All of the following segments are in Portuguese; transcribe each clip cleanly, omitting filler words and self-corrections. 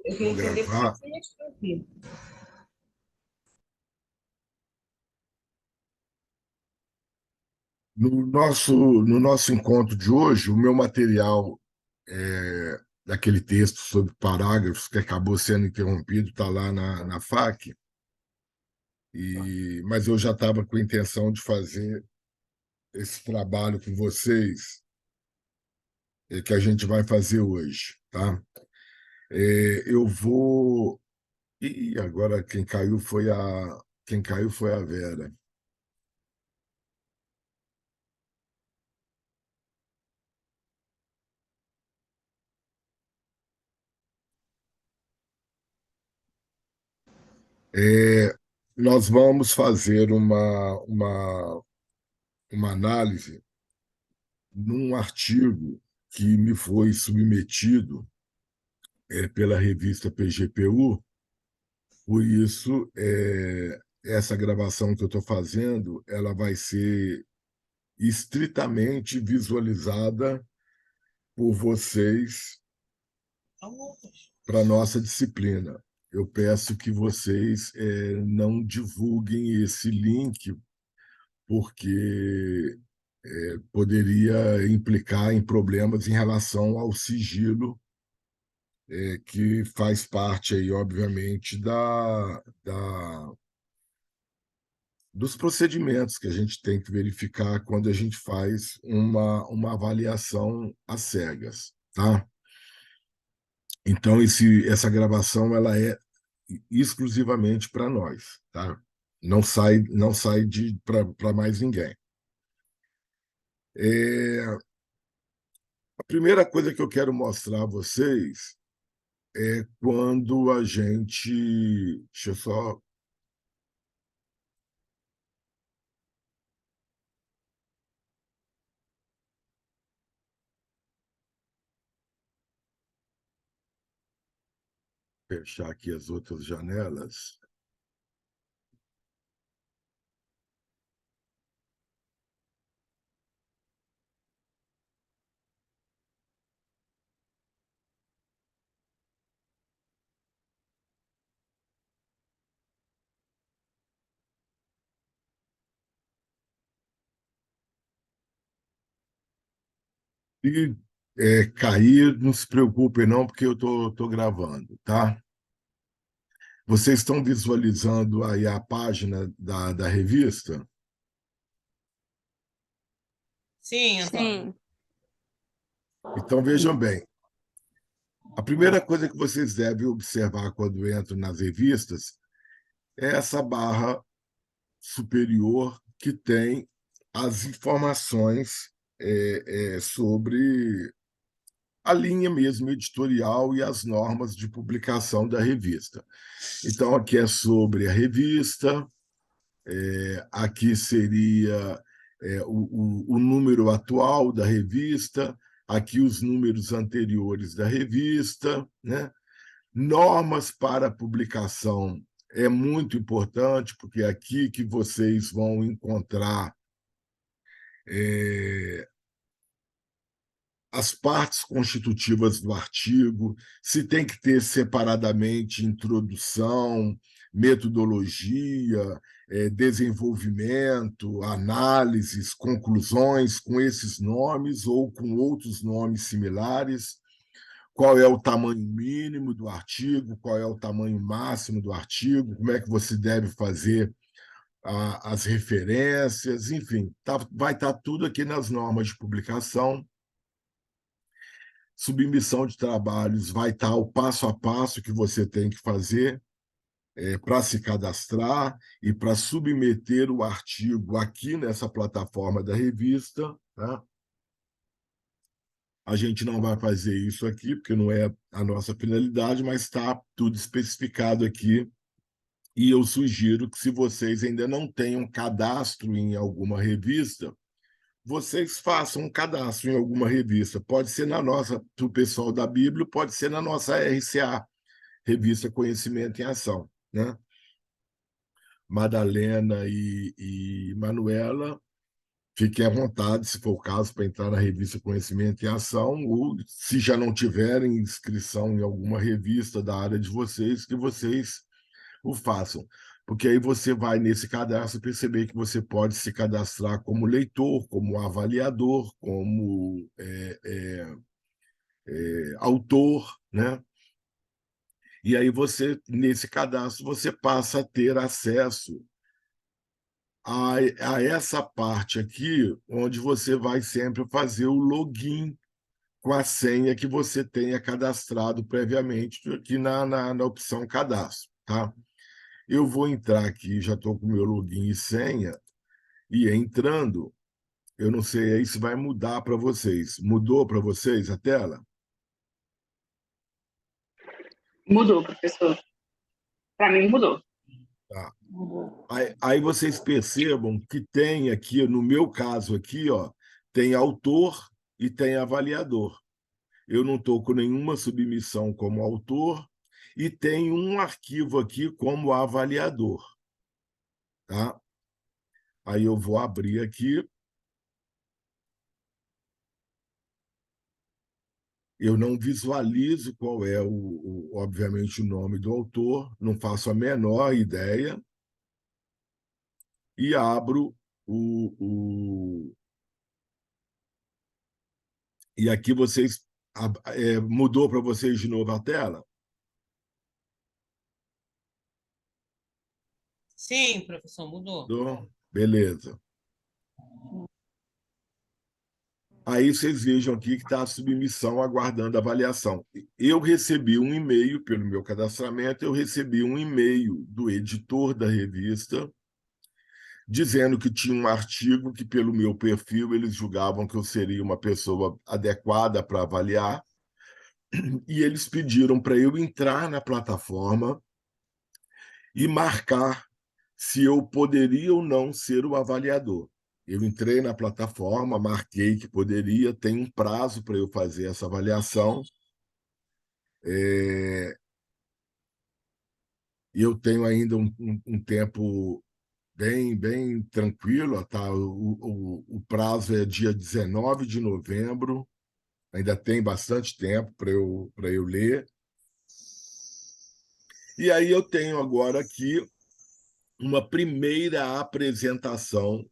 Eu Vou queria entender por que gravar. você ia escrever. No nosso encontro de hoje, o meu material daquele texto sobre parágrafos que acabou sendo interrompido está lá na FAQ, mas eu já estava com a intenção de fazer esse trabalho com vocês, que a gente vai fazer hoje, tá? Eu vou. E agora quem caiu foi a Vera. Nós vamos fazer uma análise num artigo que me foi submetido pela revista PGPU. Por isso, essa gravação que eu estou fazendo, ela vai ser estritamente visualizada por vocês para a nossa disciplina. Eu peço que vocês não divulguem esse link, porque poderia implicar em problemas em relação ao sigilo, que faz parte aí, obviamente, dos procedimentos que a gente tem que verificar quando a gente faz uma avaliação às cegas, tá? Então, essa gravação ela é exclusivamente para nós, tá? Não sai para mais ninguém. A primeira coisa que eu quero mostrar a vocês é quando a gente. Deixa eu só fechar aqui as outras janelas. E cair, não se preocupem, não, porque eu tô gravando, tá? Vocês estão visualizando aí a página da revista? Sim, Antônio. Sim. Então, vejam bem, a primeira coisa que vocês devem observar quando entram nas revistas é essa barra superior que tem as informações sobre a linha mesmo editorial e as normas de publicação da revista. Então, aqui é sobre a revista, aqui seria o número atual da revista, aqui os números anteriores da revista, né? Normas para publicação é muito importante, porque é aqui que vocês vão encontrar é, as partes constitutivas do artigo, se tem que ter separadamente introdução, metodologia, desenvolvimento, análises, conclusões com esses nomes ou com outros nomes similares, qual é o tamanho mínimo do artigo, qual é o tamanho máximo do artigo, como é que você deve fazer as referências, enfim, vai estar tudo aqui nas normas de publicação. Submissão de trabalhos vai estar o passo a passo que você tem que fazer para se cadastrar e para submeter o artigo aqui nessa plataforma da revista. Tá? A gente não vai fazer isso aqui, porque não é a nossa finalidade, mas está tudo especificado aqui. E eu sugiro que, se vocês ainda não têm um cadastro em alguma revista, vocês façam um cadastro em alguma revista. Pode ser na nossa, para o pessoal da Bíblia, pode ser na nossa RCA, Revista Conhecimento em Ação. Né? Madalena e Manuela fiquem à vontade, se for o caso, para entrar na revista Conhecimento em Ação, ou se já não tiverem inscrição em alguma revista da área de vocês, que vocês o façam. Porque aí você vai nesse cadastro perceber que você pode se cadastrar como leitor, como avaliador, como autor, né? E aí você, nesse cadastro, você passa a ter acesso a essa parte aqui, onde você vai sempre fazer o login com a senha que você tenha cadastrado previamente aqui na opção cadastro, tá? Eu vou entrar aqui, já estou com o meu login e senha, e entrando, eu não sei aí se vai mudar para vocês. Mudou para vocês a tela? Mudou, professor. Para mim, mudou. Tá. Mudou. Aí vocês percebam que tem aqui, no meu caso aqui, ó, tem autor e tem avaliador. Eu não estou com nenhuma submissão como autor e tem um arquivo aqui como avaliador. Tá? Aí eu vou abrir aqui. Eu não visualizo qual é, obviamente, o nome do autor, não faço a menor ideia, e abro o. E aqui vocês. Mudou para vocês de novo a tela? Sim, professor, mudou. Mudou? Beleza. Aí vocês vejam aqui que está a submissão aguardando avaliação. Eu recebi um e-mail pelo meu cadastramento, eu recebi um e-mail do editor da revista dizendo que tinha um artigo que, pelo meu perfil, eles julgavam que eu seria uma pessoa adequada para avaliar, e eles pediram para eu entrar na plataforma e marcar se eu poderia ou não ser o avaliador. Eu entrei na plataforma, marquei que poderia, tem um prazo para eu fazer essa avaliação. Eu tenho ainda um tempo bem tranquilo, tá? O prazo é dia 19 de novembro, ainda tem bastante tempo para eu ler. E aí eu tenho agora aqui uma primeira apresentação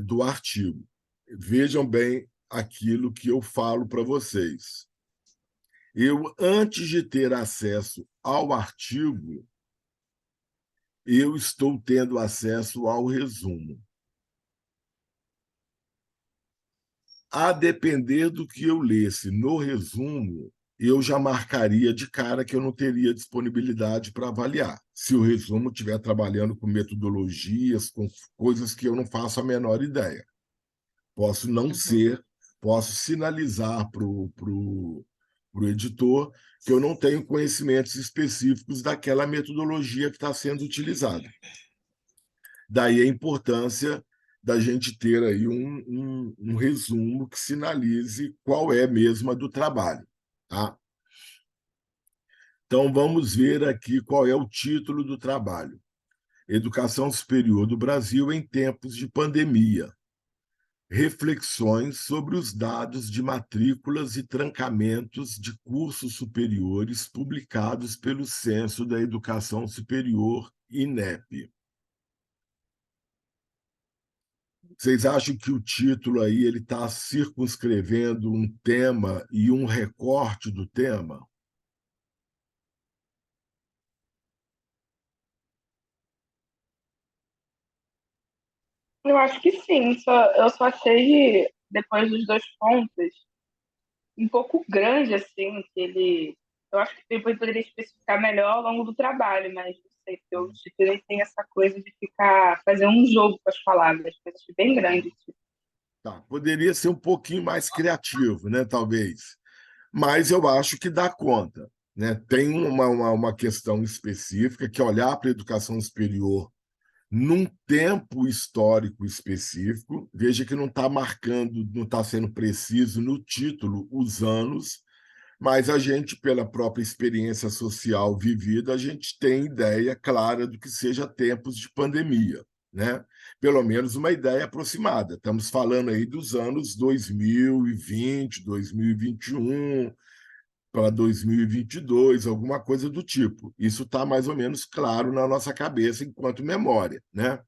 do artigo. Vejam bem aquilo que eu falo para vocês. Eu, antes de ter acesso ao artigo, eu estou tendo acesso ao resumo. A depender do que eu lesse no resumo, eu já marcaria de cara que eu não teria disponibilidade para avaliar, se o resumo estiver trabalhando com metodologias, com coisas que eu não faço a menor ideia. Posso não ser, posso sinalizar para o editor que eu não tenho conhecimentos específicos daquela metodologia que está sendo utilizada. Daí a importância da gente ter aí um resumo que sinalize qual é mesmo a do trabalho. Tá? Então, vamos ver aqui qual é o título do trabalho. Educação Superior do Brasil em Tempos de Pandemia. Reflexões sobre os dados de matrículas e trancamentos de cursos superiores publicados pelo Censo da Educação Superior, INEP. Vocês acham que o título aí ele está circunscrevendo um tema e um recorte do tema? Eu acho que sim. Eu só achei, depois dos dois pontos, um pouco grande, assim, que ele. Eu acho que depois poderia especificar melhor ao longo do trabalho, mas não sei, porque o título ele tem essa coisa de ficar, fazer um jogo com as palavras, eu achei bem grande. Tipo. Tá, poderia ser um pouquinho mais criativo, né, talvez. Mas eu acho que dá conta. Né? Tem uma questão específica que é olhar para a educação superior num tempo histórico específico. Veja que não está marcando, não está sendo preciso no título os anos, mas a gente, pela própria experiência social vivida, a gente tem ideia clara do que seja tempos de pandemia. né? Pelo menos uma ideia aproximada. Estamos falando aí dos anos 2020, 2021, para 2022, alguma coisa do tipo. Isso está mais ou menos claro na nossa cabeça enquanto memória, né?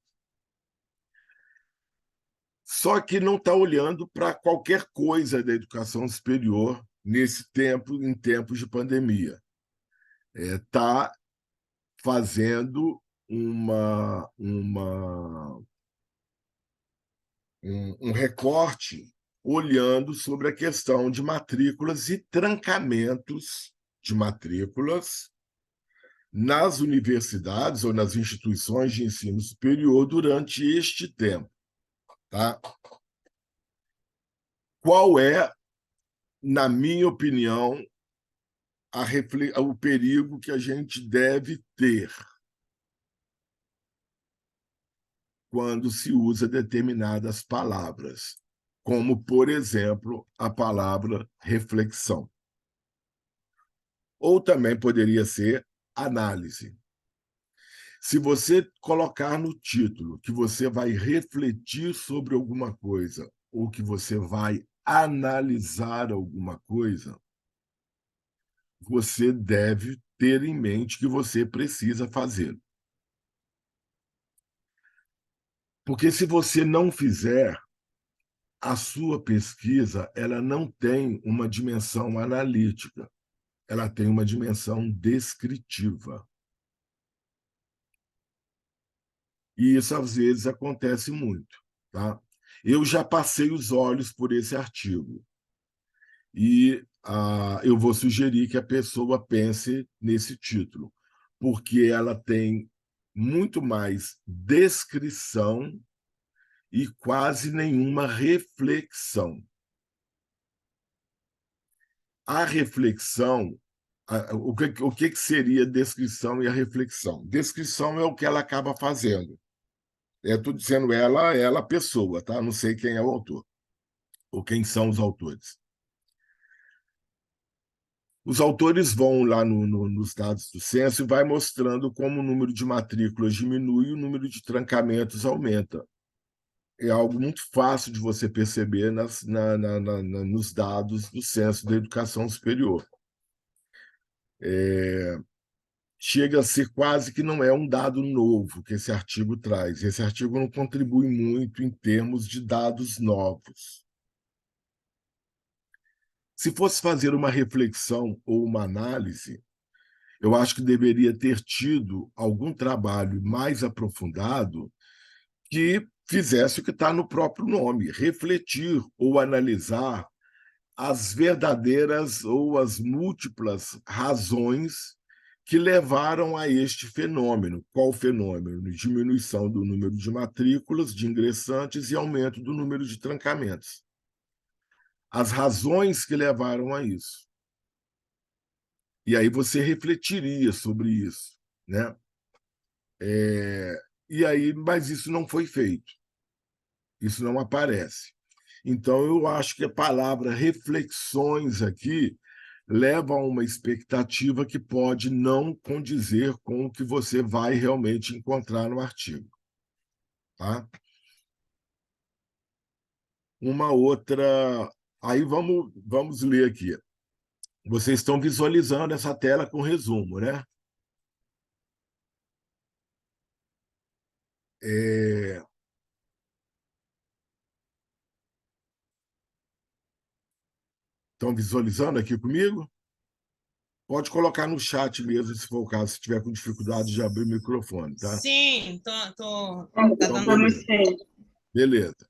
Só que não está olhando para qualquer coisa da educação superior nesse tempo, em tempos de pandemia. Está fazendo um recorte olhando sobre a questão de matrículas e trancamentos de matrículas nas universidades ou nas instituições de ensino superior durante este tempo. Tá? Qual é, na minha opinião, o perigo que a gente deve ter quando se usa determinadas palavras, como, por exemplo, a palavra reflexão? Ou também poderia ser análise. Se você colocar no título que você vai refletir sobre alguma coisa ou que você vai analisar alguma coisa, você deve ter em mente que você precisa fazer. Porque se você não fizer, a sua pesquisa ela não tem uma dimensão analítica, ela tem uma dimensão descritiva. E isso, às vezes, acontece muito. Tá? Eu já passei os olhos por esse artigo e eu vou sugerir que a pessoa pense nesse título, porque ela tem muito mais descrição e quase nenhuma reflexão. A reflexão, o que seria descrição e a reflexão? Descrição é o que ela acaba fazendo. Estou dizendo ela, pessoa, tá? Não sei quem é o autor, ou quem são os autores. Os autores vão lá nos dados do censo e vai mostrando como o número de matrículas diminui e o número de trancamentos aumenta. É algo muito fácil de você perceber nos dados do censo da educação superior. Chega a ser quase que não é um dado novo que esse artigo traz. Esse artigo não contribui muito em termos de dados novos. Se fosse fazer uma reflexão ou uma análise, eu acho que deveria ter tido algum trabalho mais aprofundado que fizesse o que está no próprio nome, refletir ou analisar as verdadeiras ou as múltiplas razões que levaram a este fenômeno. Qual fenômeno? Diminuição do número de matrículas, de ingressantes e aumento do número de trancamentos. As razões que levaram a isso. E aí você refletiria sobre isso, né? E aí, mas isso não foi feito. Isso não aparece. Então, eu acho que a palavra reflexões aqui leva a uma expectativa que pode não condizer com o que você vai realmente encontrar no artigo. Tá? Uma outra. Aí vamos ler aqui. Vocês estão visualizando essa tela com resumo, né? Estão visualizando aqui comigo? Pode colocar no chat mesmo, se for o caso, se tiver com dificuldade de abrir o microfone, tá? Sim, tá Então, dando. beleza. Beleza.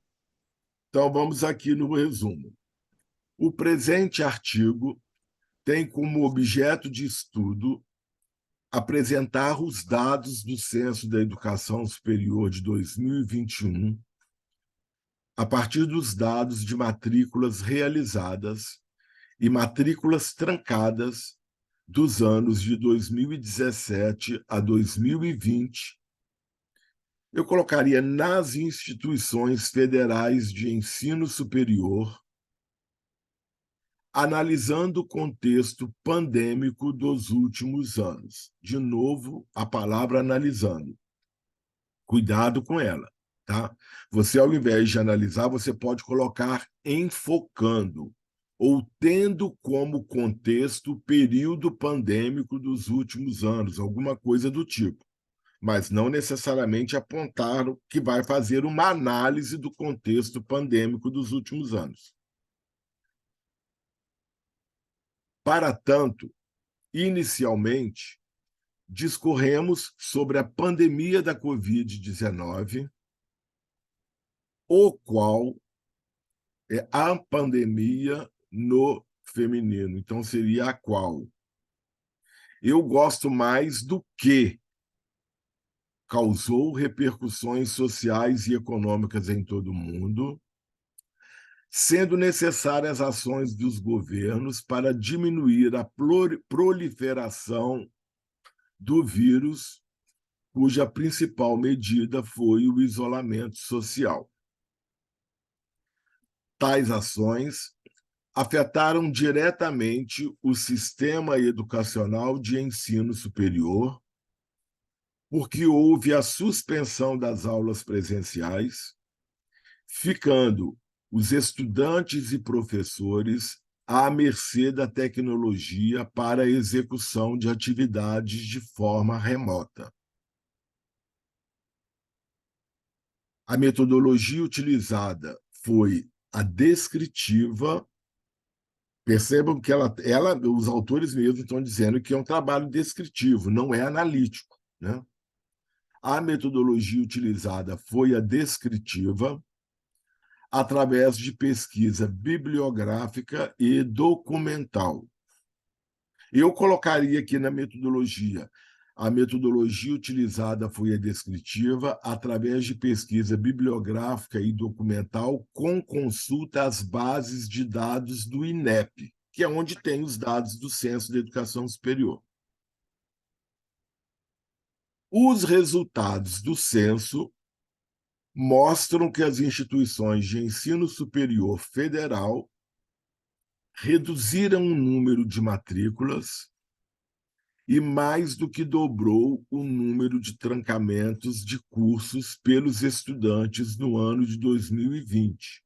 Então, vamos aqui no resumo. O presente artigo tem como objeto de estudo apresentar os dados do Censo da Educação Superior de 2021 a partir dos dados de matrículas realizadas e matrículas trancadas dos anos de 2017 a 2020. Eu colocaria nas instituições federais de ensino superior, analisando o contexto pandêmico dos últimos anos. De novo, a palavra analisando. Cuidado com ela, tá? Você, ao invés de analisar, você pode colocar enfocando ou tendo como contexto o período pandêmico dos últimos anos, alguma coisa do tipo, mas não necessariamente apontar que vai fazer uma análise do contexto pandêmico dos últimos anos. Para tanto, inicialmente, discorremos sobre a pandemia da Covid-19, o qual é a pandemia no feminino. Então, seria a qual? Eu gosto mais do que causou repercussões sociais e econômicas em todo o mundo, sendo necessárias ações dos governos para diminuir a proliferação do vírus, cuja principal medida foi o isolamento social. Tais ações afetaram diretamente o sistema educacional de ensino superior, porque houve a suspensão das aulas presenciais, ficando os estudantes e professores à mercê da tecnologia para a execução de atividades de forma remota. A metodologia utilizada foi a descritiva. Percebam que os autores mesmos estão dizendo que é um trabalho descritivo, não é analítico, né? A metodologia utilizada foi a descritiva, através de pesquisa bibliográfica e documental. Eu colocaria aqui na metodologia. A metodologia utilizada foi a descritiva, através de pesquisa bibliográfica e documental, com consulta às bases de dados do INEP, que é onde tem os dados do Censo da Educação Superior. Os resultados do censo mostram que as instituições de ensino superior federal reduziram o número de matrículas e mais do que dobrou o número de trancamentos de cursos pelos estudantes no ano de 2020,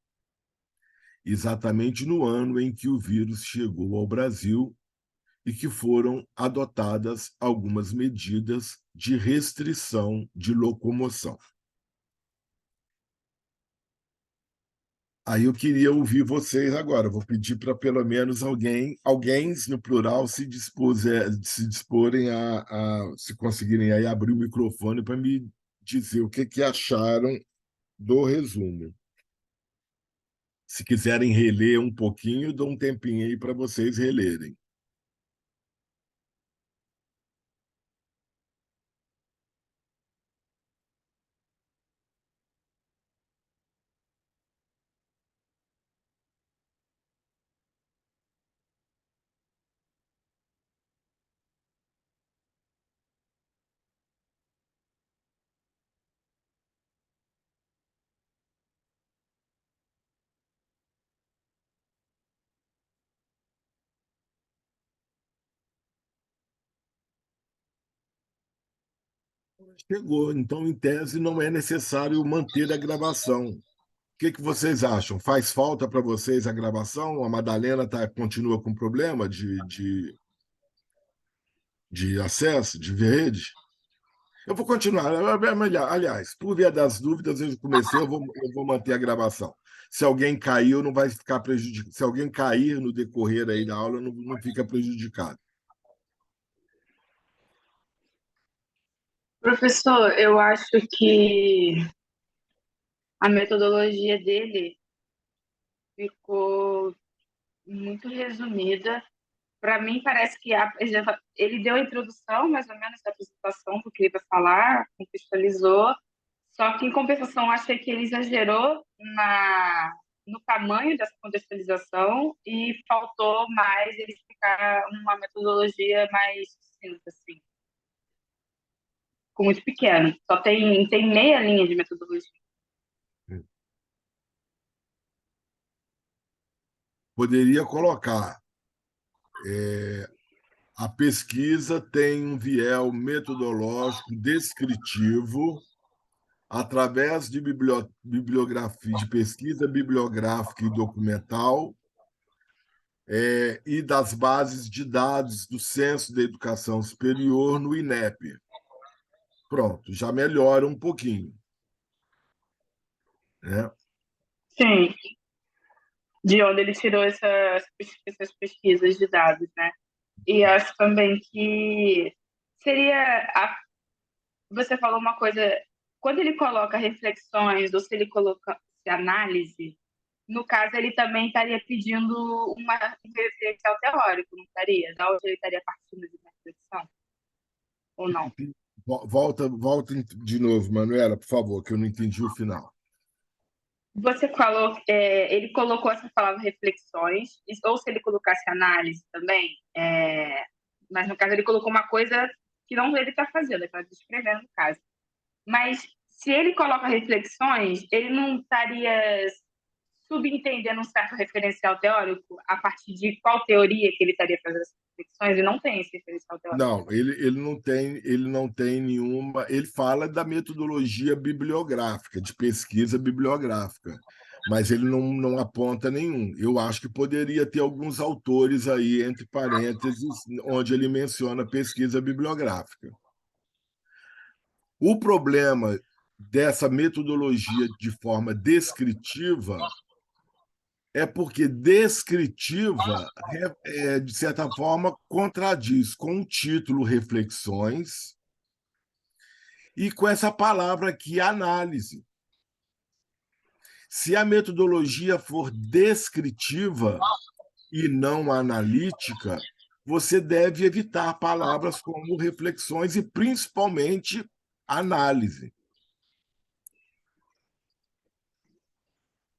exatamente no ano em que o vírus chegou ao Brasil e que foram adotadas algumas medidas de restrição de locomoção. Aí eu queria ouvir vocês agora. Vou pedir para pelo menos alguém no plural, se disporem se conseguirem aí abrir o microfone para me dizer o que acharam do resumo. Se quiserem reler um pouquinho, dou um tempinho aí para vocês relerem. Chegou, então, em tese, não é necessário manter a gravação. O que vocês acham? Faz falta para vocês a gravação? A Madalena continua com problema de acesso, de rede? Eu vou continuar. Aliás, por via das dúvidas, eu comecei, eu vou manter a gravação. Se alguém caiu, não vai ficar prejudicado. Se alguém cair no decorrer aí da aula, não fica prejudicado. Professor, eu acho que a metodologia dele ficou muito resumida. Para mim, parece que ele deu a introdução, mais ou menos, da apresentação do que ele vai falar, contextualizou, só que, em compensação, achei que ele exagerou no tamanho dessa contextualização e faltou mais ele explicar uma metodologia mais sucinta, assim. Ficou muito pequeno. Só tem meia linha de metodologia. Poderia colocar. A pesquisa tem um viés metodológico descritivo através de bibliografia, de pesquisa bibliográfica e documental, e das bases de dados do Censo da Educação Superior no INEP. Pronto, já melhora um pouquinho, né? Sim, de onde ele tirou essas pesquisas de dados, né? E acho também que seria. Você falou uma coisa, quando ele coloca reflexões, ou se ele coloca análise, no caso, ele também estaria pedindo um referencial teórico, não estaria? Da onde ele estaria partindo de uma reflexão, ou não? Volta de novo, Manuela, por favor, que eu não entendi o final. Você falou, ele colocou essa palavra reflexões, ou se ele colocasse análise também, mas no caso ele colocou uma coisa que não ele está fazendo, ele está descrevendo no caso. Mas se ele coloca reflexões, ele não estaria subentendendo um certo referencial teórico a partir de qual teoria que ele estaria fazendo essas reflexões, e não tem esse referencial teórico. Não, ele não tem nenhuma. Ele fala da metodologia bibliográfica, de pesquisa bibliográfica, mas ele não aponta nenhum. Eu acho que poderia ter alguns autores aí, entre parênteses, onde ele menciona pesquisa bibliográfica. O problema dessa metodologia de forma descritiva é porque descritiva, de certa forma, contradiz com o título Reflexões e com essa palavra aqui, análise. Se a metodologia for descritiva e não analítica, você deve evitar palavras como reflexões e, principalmente, análise.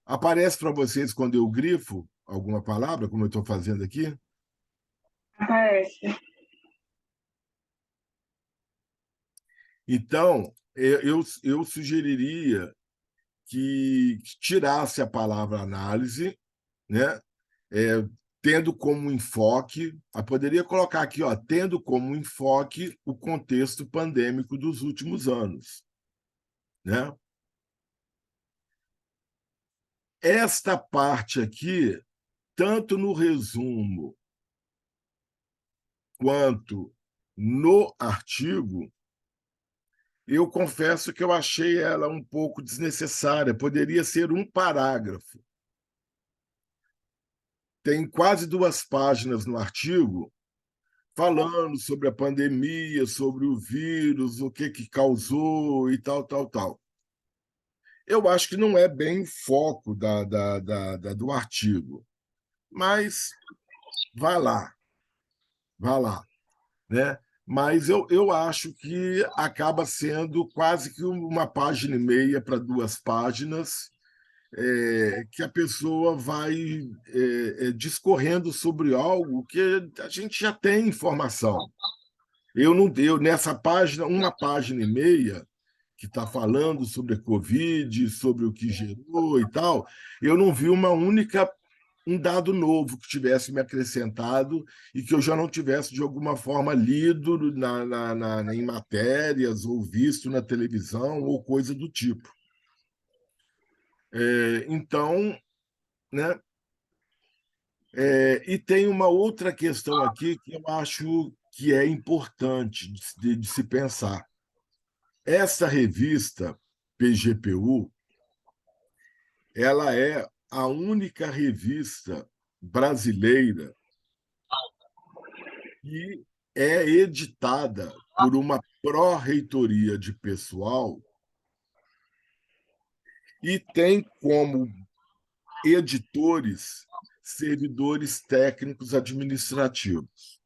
Aparece para vocês quando eu grifo alguma palavra, como eu estou fazendo aqui? Aparece. Então, eu sugeriria que tirasse a palavra análise, né? Tendo como enfoque, poderia colocar aqui, ó, tendo como enfoque o contexto pandêmico dos últimos anos, né? Esta parte aqui, tanto no resumo quanto no artigo, eu confesso que eu achei ela um pouco desnecessária. Poderia ser um parágrafo. Tem quase 2 páginas no artigo falando sobre a pandemia, sobre o vírus, o que causou e tal, tal, tal. Eu acho que não é bem o foco do artigo, mas vá lá, né? Mas eu acho que acaba sendo quase que 1,5 página para 2 páginas, que a pessoa vai discorrendo sobre algo que a gente já tem informação. Nessa página, 1,5 página, que está falando sobre a Covid, sobre o que gerou e tal, eu não vi um dado novo que tivesse me acrescentado e que eu já não tivesse, de alguma forma, lido em matérias ou visto na televisão ou coisa do tipo. Então, né? E tem uma outra questão aqui que eu acho que é importante de se pensar. Essa revista, PGPU, ela é a única revista brasileira que é editada por uma pró-reitoria de pessoal e tem como editores servidores técnicos administrativos.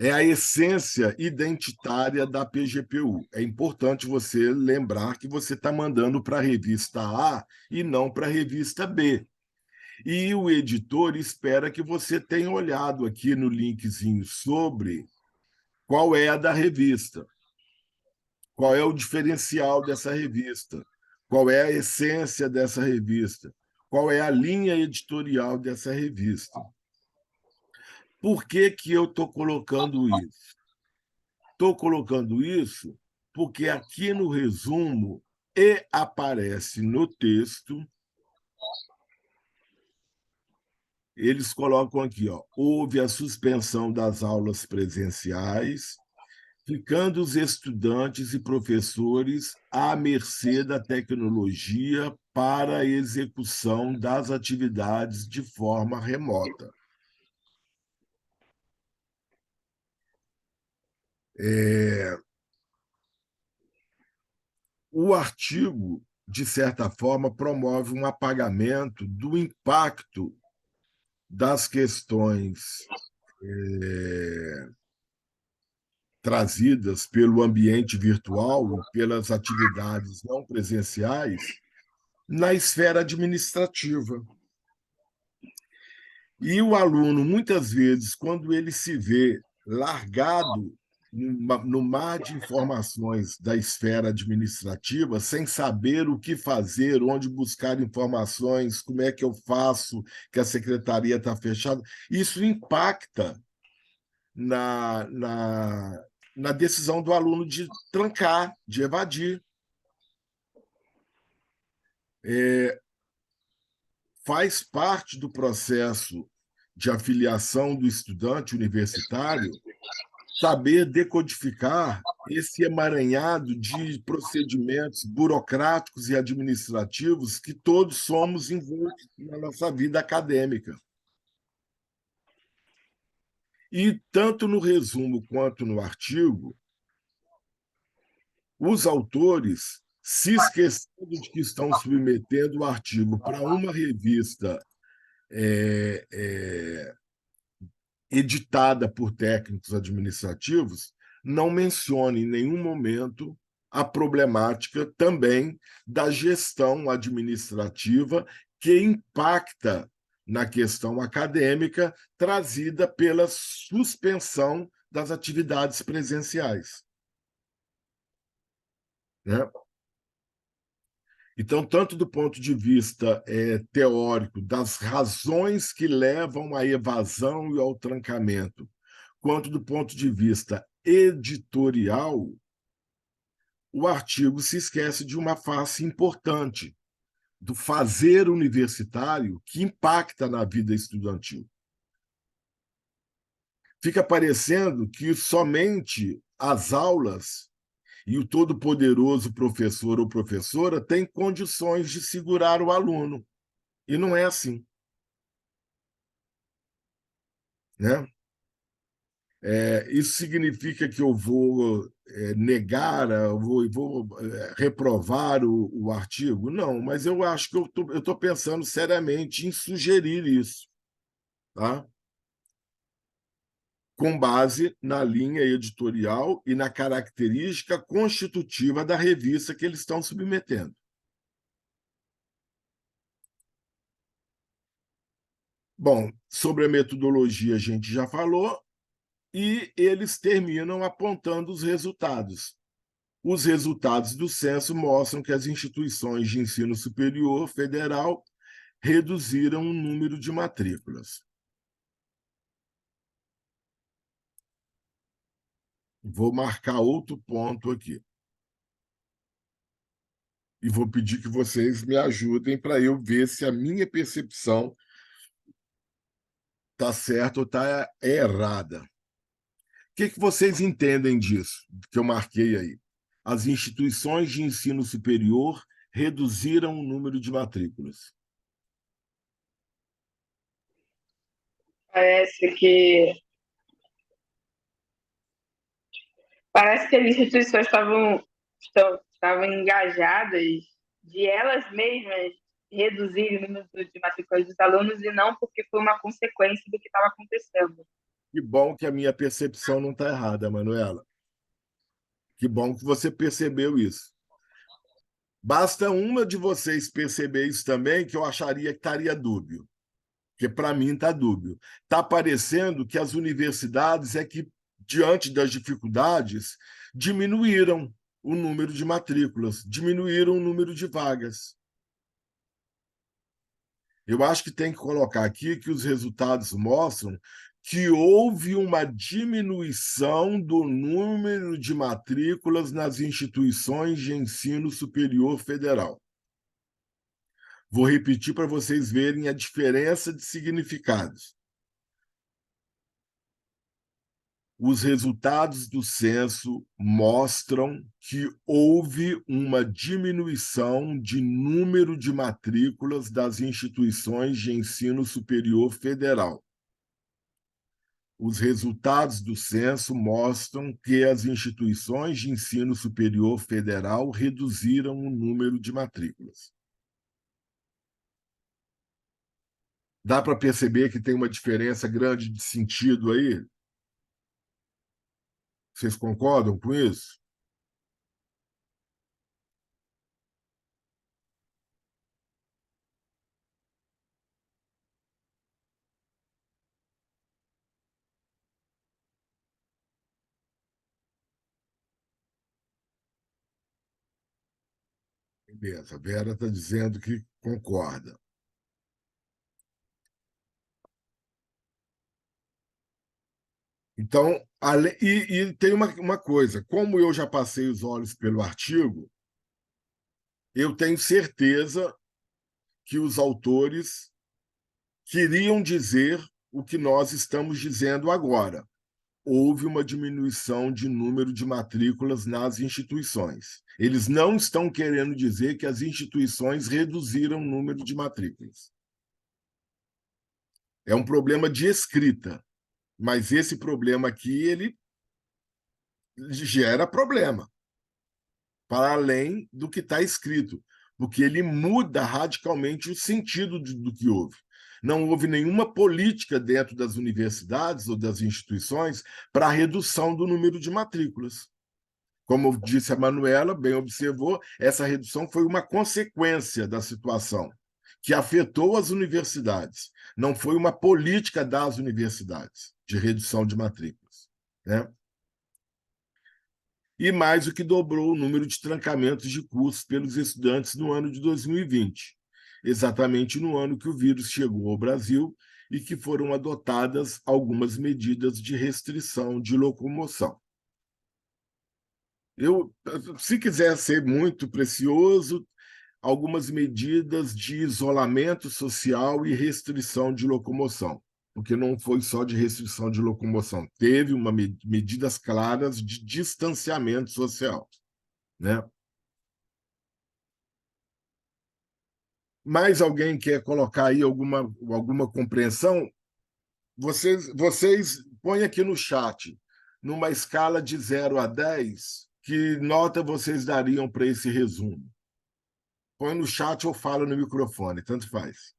É a essência identitária da PGPU. É importante você lembrar que você está mandando para a revista A e não para a revista B. E o editor espera que você tenha olhado aqui no linkzinho sobre qual é a da revista, qual é o diferencial dessa revista, qual é a essência dessa revista, qual é a linha editorial dessa revista. Por que eu estou colocando isso? Estou colocando isso porque aqui no resumo e aparece no texto, eles colocam aqui, ó, houve a suspensão das aulas presenciais, ficando os estudantes e professores à mercê da tecnologia para a execução das atividades de forma remota. O artigo, de certa forma, promove um apagamento do impacto das questões trazidas pelo ambiente virtual e pelas atividades não presenciais na esfera administrativa. E o aluno, muitas vezes, quando ele se vê largado no mar de informações da esfera administrativa, sem saber o que fazer, onde buscar informações, como é que eu faço, que a secretaria está fechada, isso impacta na decisão do aluno de trancar, de evadir. Faz parte do processo de afiliação do estudante universitário saber decodificar esse emaranhado de procedimentos burocráticos e administrativos que todos somos envoltos na nossa vida acadêmica. E, tanto no resumo quanto no artigo, os autores, se esquecendo de que estão submetendo o artigo para uma revista editada por técnicos administrativos, não menciona em nenhum momento a problemática também da gestão administrativa que impacta na questão acadêmica trazida pela suspensão das atividades presenciais. Né? Então, tanto do ponto de vista teórico, das razões que levam à evasão e ao trancamento, quanto do ponto de vista editorial, o artigo se esquece de uma face importante, do fazer universitário que impacta na vida estudantil. Fica parecendo que somente as aulas e o todo-poderoso professor ou professora tem condições de segurar o aluno. E não é assim. Né? Isso significa que eu vou negar, eu vou reprovar o artigo? Não, mas eu acho que eu estou pensando seriamente em sugerir isso, tá? Com base na linha editorial e na característica constitutiva da revista que eles estão submetendo. Bom, sobre a metodologia a gente já falou, e eles terminam apontando os resultados. Os resultados do censo mostram que as instituições de ensino superior federal reduziram o número de matrículas. Vou marcar outro ponto aqui. E vou pedir que vocês me ajudem para eu ver se a minha percepção está certa ou está errada. O que vocês entendem disso, que eu marquei aí? As instituições de ensino superior reduziram o número de matrículas. Parece que as instituições estavam engajadas de elas mesmas reduzirem o número de matrículas dos alunos e não porque foi uma consequência do que estava acontecendo. Que bom que a minha percepção não está errada, Manuela. Que bom que você percebeu isso. Basta uma de vocês perceber isso também, que eu acharia que estaria dúbio. Porque, para mim, está dúbio. Está parecendo que as universidades diante das dificuldades, diminuíram o número de matrículas, diminuíram o número de vagas. Eu acho que tem que colocar aqui que os resultados mostram que houve uma diminuição do número de matrículas nas instituições de ensino superior federal. Vou repetir para vocês verem a diferença de significados. Os resultados do censo mostram que houve uma diminuição de número de matrículas das instituições de ensino superior federal. Os resultados do censo mostram que as instituições de ensino superior federal reduziram o número de matrículas. Dá para perceber que tem uma diferença grande de sentido aí? Vocês concordam com isso? Beleza, a Vera está dizendo que concorda. Então, e tem uma coisa, como eu já passei os olhos pelo artigo, eu tenho certeza que os autores queriam dizer o que nós estamos dizendo agora. Houve uma diminuição de número de matrículas nas instituições. Eles não estão querendo dizer que as instituições reduziram o número de matrículas. É um problema de escrita, mas esse problema aqui ele gera problema, para além do que está escrito, porque ele muda radicalmente o sentido do que houve. Não houve nenhuma política dentro das universidades ou das instituições para a redução do número de matrículas. Como disse a Manuela, bem observou, essa redução foi uma consequência da situação que afetou as universidades. Não foi uma política das universidades de redução de matrículas, né? E mais do que dobrou o número de trancamentos de cursos pelos estudantes no ano de 2020, exatamente no ano que o vírus chegou ao Brasil e que foram adotadas algumas medidas de restrição de locomoção. Se quiser ser muito precioso, algumas medidas de isolamento social e restrição de locomoção, porque não foi só de restrição de locomoção, teve medidas claras de distanciamento social, né? Mais alguém quer colocar aí alguma compreensão? Vocês põem aqui no chat, numa escala de 0 a 10, que nota vocês dariam para esse resumo? Põe no chat ou fala no microfone, tanto faz.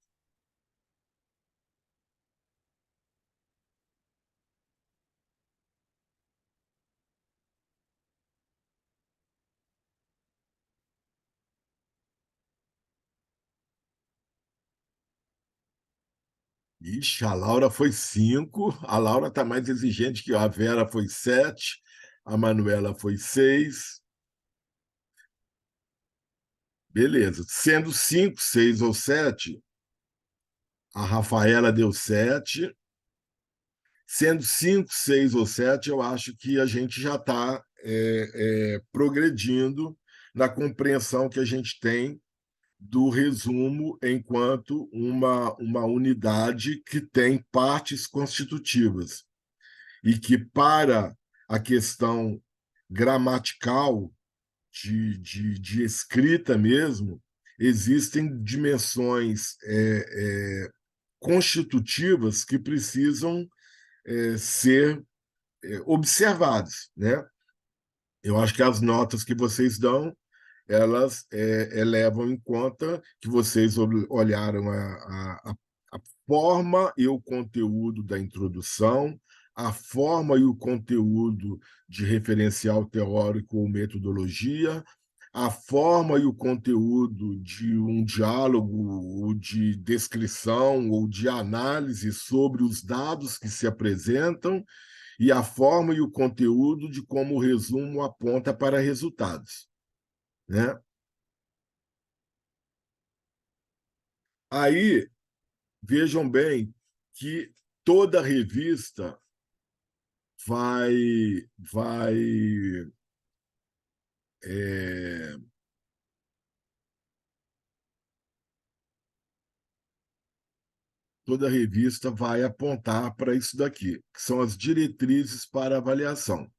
Ixi, a Laura foi 5, a Laura está mais exigente que a Vera foi 7, a Manuela foi 6. Beleza. Sendo 5, 6 ou 7, a Rafaela deu 7. Sendo 5, 6 ou 7, eu acho que a gente já está progredindo na compreensão que a gente tem do resumo enquanto uma unidade que tem partes constitutivas e que, para a questão gramatical de escrita mesmo, existem dimensões constitutivas que precisam ser observadas, né? Eu acho que as notas que vocês dão, elas levam em conta que vocês olharam a forma e o conteúdo da introdução, a forma e o conteúdo de referencial teórico ou metodologia, a forma e o conteúdo de um diálogo ou de descrição ou de análise sobre os dados que se apresentam e a forma e o conteúdo de como o resumo aponta para resultados, né? Aí, vejam bem que toda revista vai é, toda revista vai apontar para isso daqui, que são as diretrizes para avaliação.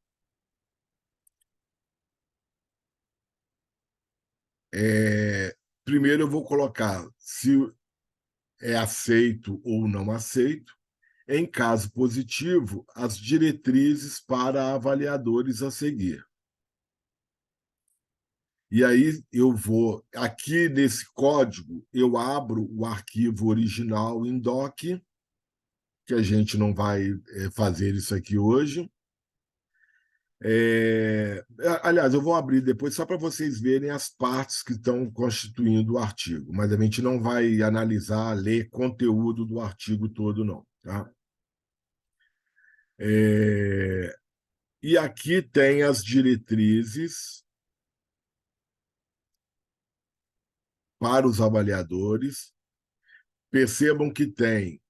Primeiro eu vou colocar se é aceito ou não aceito. Em caso positivo, as diretrizes para avaliadores a seguir. E aí eu vou, aqui nesse código, eu abro o arquivo original em doc, que a gente não vai fazer isso aqui hoje. Aliás, eu vou abrir depois só para vocês verem as partes que estão constituindo o artigo, mas a gente não vai analisar, ler conteúdo do artigo todo, não. Tá? E aqui tem as diretrizes para os avaliadores. Percebam que tem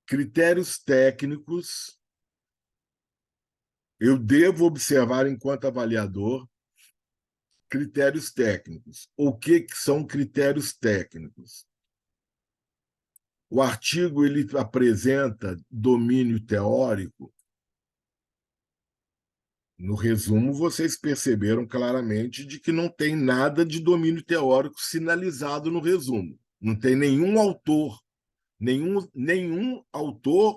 critérios técnicos. Eu devo observar, enquanto avaliador, critérios técnicos. O que são critérios técnicos? O artigo ele apresenta domínio teórico. No resumo, vocês perceberam claramente de que não tem nada de domínio teórico sinalizado no resumo. Não tem nenhum autor,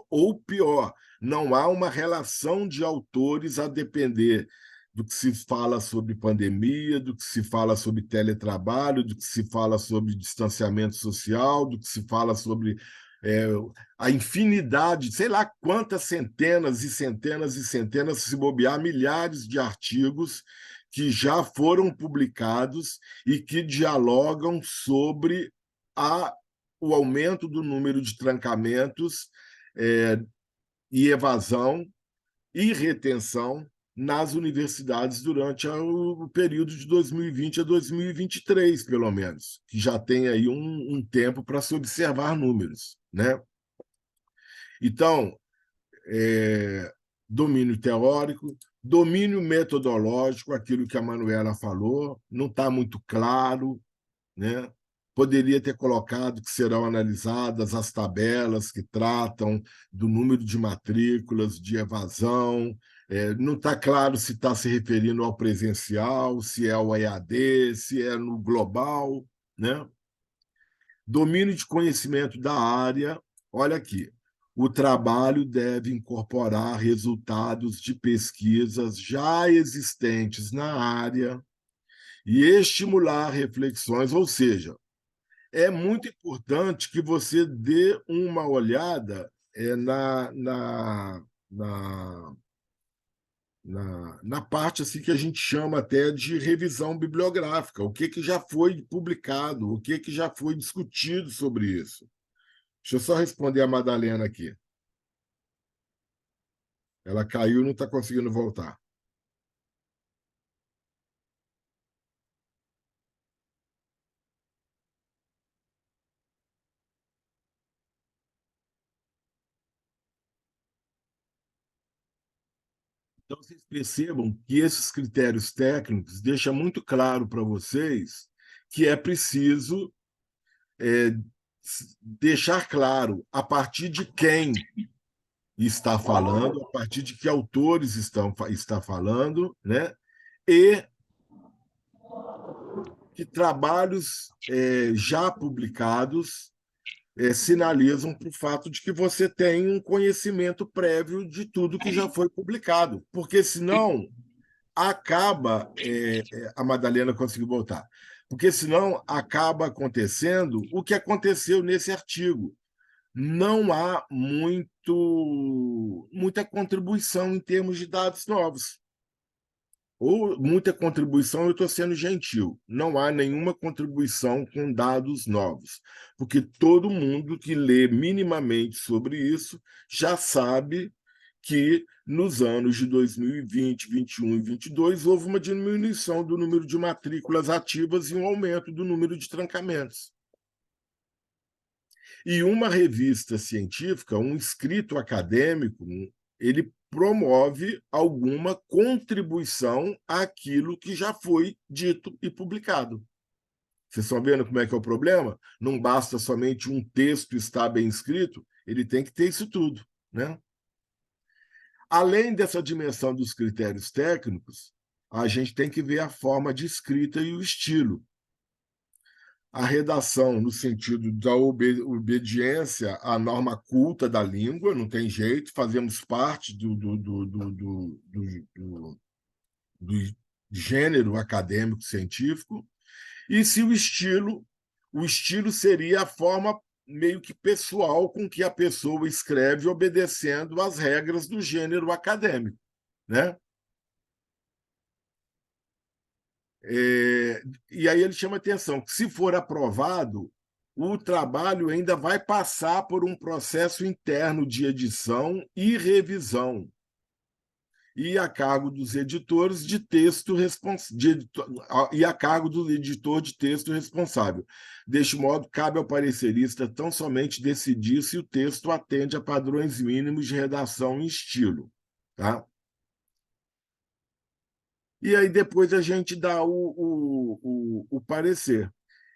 ou pior, não há uma relação de autores a depender do que se fala sobre pandemia, do que se fala sobre teletrabalho, do que se fala sobre distanciamento social, do que se fala sobre a infinidade, sei lá quantas centenas e centenas e centenas, se bobear, milhares de artigos que já foram publicados e que dialogam sobre o aumento do número de trancamentos e evasão e retenção nas universidades durante o período de 2020 a 2023, pelo menos, que já tem aí um tempo para se observar números. Né? Então, domínio teórico, domínio metodológico, aquilo que a Manuela falou, não está muito claro, né? Poderia ter colocado que serão analisadas as tabelas que tratam do número de matrículas, de evasão. Não está claro se está se referindo ao presencial, se é ao EAD, se é no global. Né? Domínio de conhecimento da área. Olha aqui. O trabalho deve incorporar resultados de pesquisas já existentes na área e estimular reflexões, ou seja, é muito importante que você dê uma olhada na parte assim que a gente chama até de revisão bibliográfica, o que já foi publicado, o que já foi discutido sobre isso. Deixa eu só responder a Madalena aqui. Ela caiu e não está conseguindo voltar. Então, vocês percebam que esses critérios técnicos deixam muito claro para vocês que é preciso deixar claro a partir de quem está falando, a partir de que autores está falando, né? E que trabalhos já publicados sinalizam para o fato de que você tem um conhecimento prévio de tudo que já foi publicado, porque senão acaba a Madalena conseguiu voltar, porque senão acaba acontecendo o que aconteceu nesse artigo. Não há muita contribuição em termos de dados novos. Ou muita contribuição, eu estou sendo gentil. Não há nenhuma contribuição com dados novos, porque todo mundo que lê minimamente sobre isso já sabe que nos anos de 2020, 21 e 22 houve uma diminuição do número de matrículas ativas e um aumento do número de trancamentos. E uma revista científica, um escrito acadêmico, ele promove alguma contribuição àquilo que já foi dito e publicado. Vocês estão vendo como é que é o problema? Não basta somente um texto estar bem escrito, ele tem que ter isso tudo, né? Além dessa dimensão dos critérios técnicos, a gente tem que ver a forma de escrita e o estilo. A redação, no sentido da obediência à norma culta da língua, não tem jeito, fazemos parte do gênero acadêmico científico. E se o estilo seria a forma meio que pessoal com que a pessoa escreve, obedecendo às regras do gênero acadêmico, né? E aí ele chama atenção que, se for aprovado, o trabalho ainda vai passar por um processo interno de edição e revisão, e a cargo dos editores de texto e a cargo do editor de texto responsável. Deste modo, cabe ao parecerista tão somente decidir se o texto atende a padrões mínimos de redação e estilo. Tá? E aí depois a gente dá o parecer.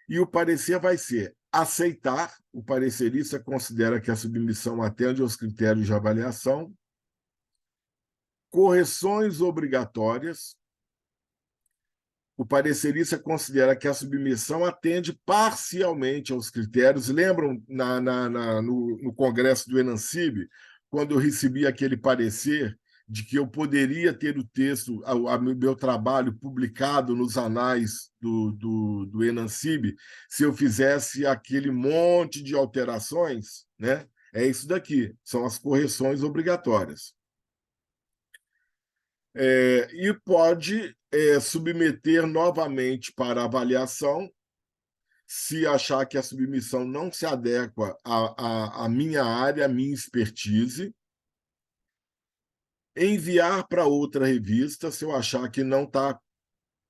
E o parecer vai ser aceitar, o parecerista considera que a submissão atende aos critérios de avaliação, correções obrigatórias, o parecerista considera que a submissão atende parcialmente aos critérios. Lembram no congresso do Enancib, quando eu recebi aquele parecer de que eu poderia ter o texto, meu trabalho publicado nos anais do Enancib, se eu fizesse aquele monte de alterações, né? É isso daqui, são as correções obrigatórias. E pode submeter novamente para avaliação, se achar que a submissão não se adequa à minha área, à minha expertise, enviar para outra revista, se eu achar que não está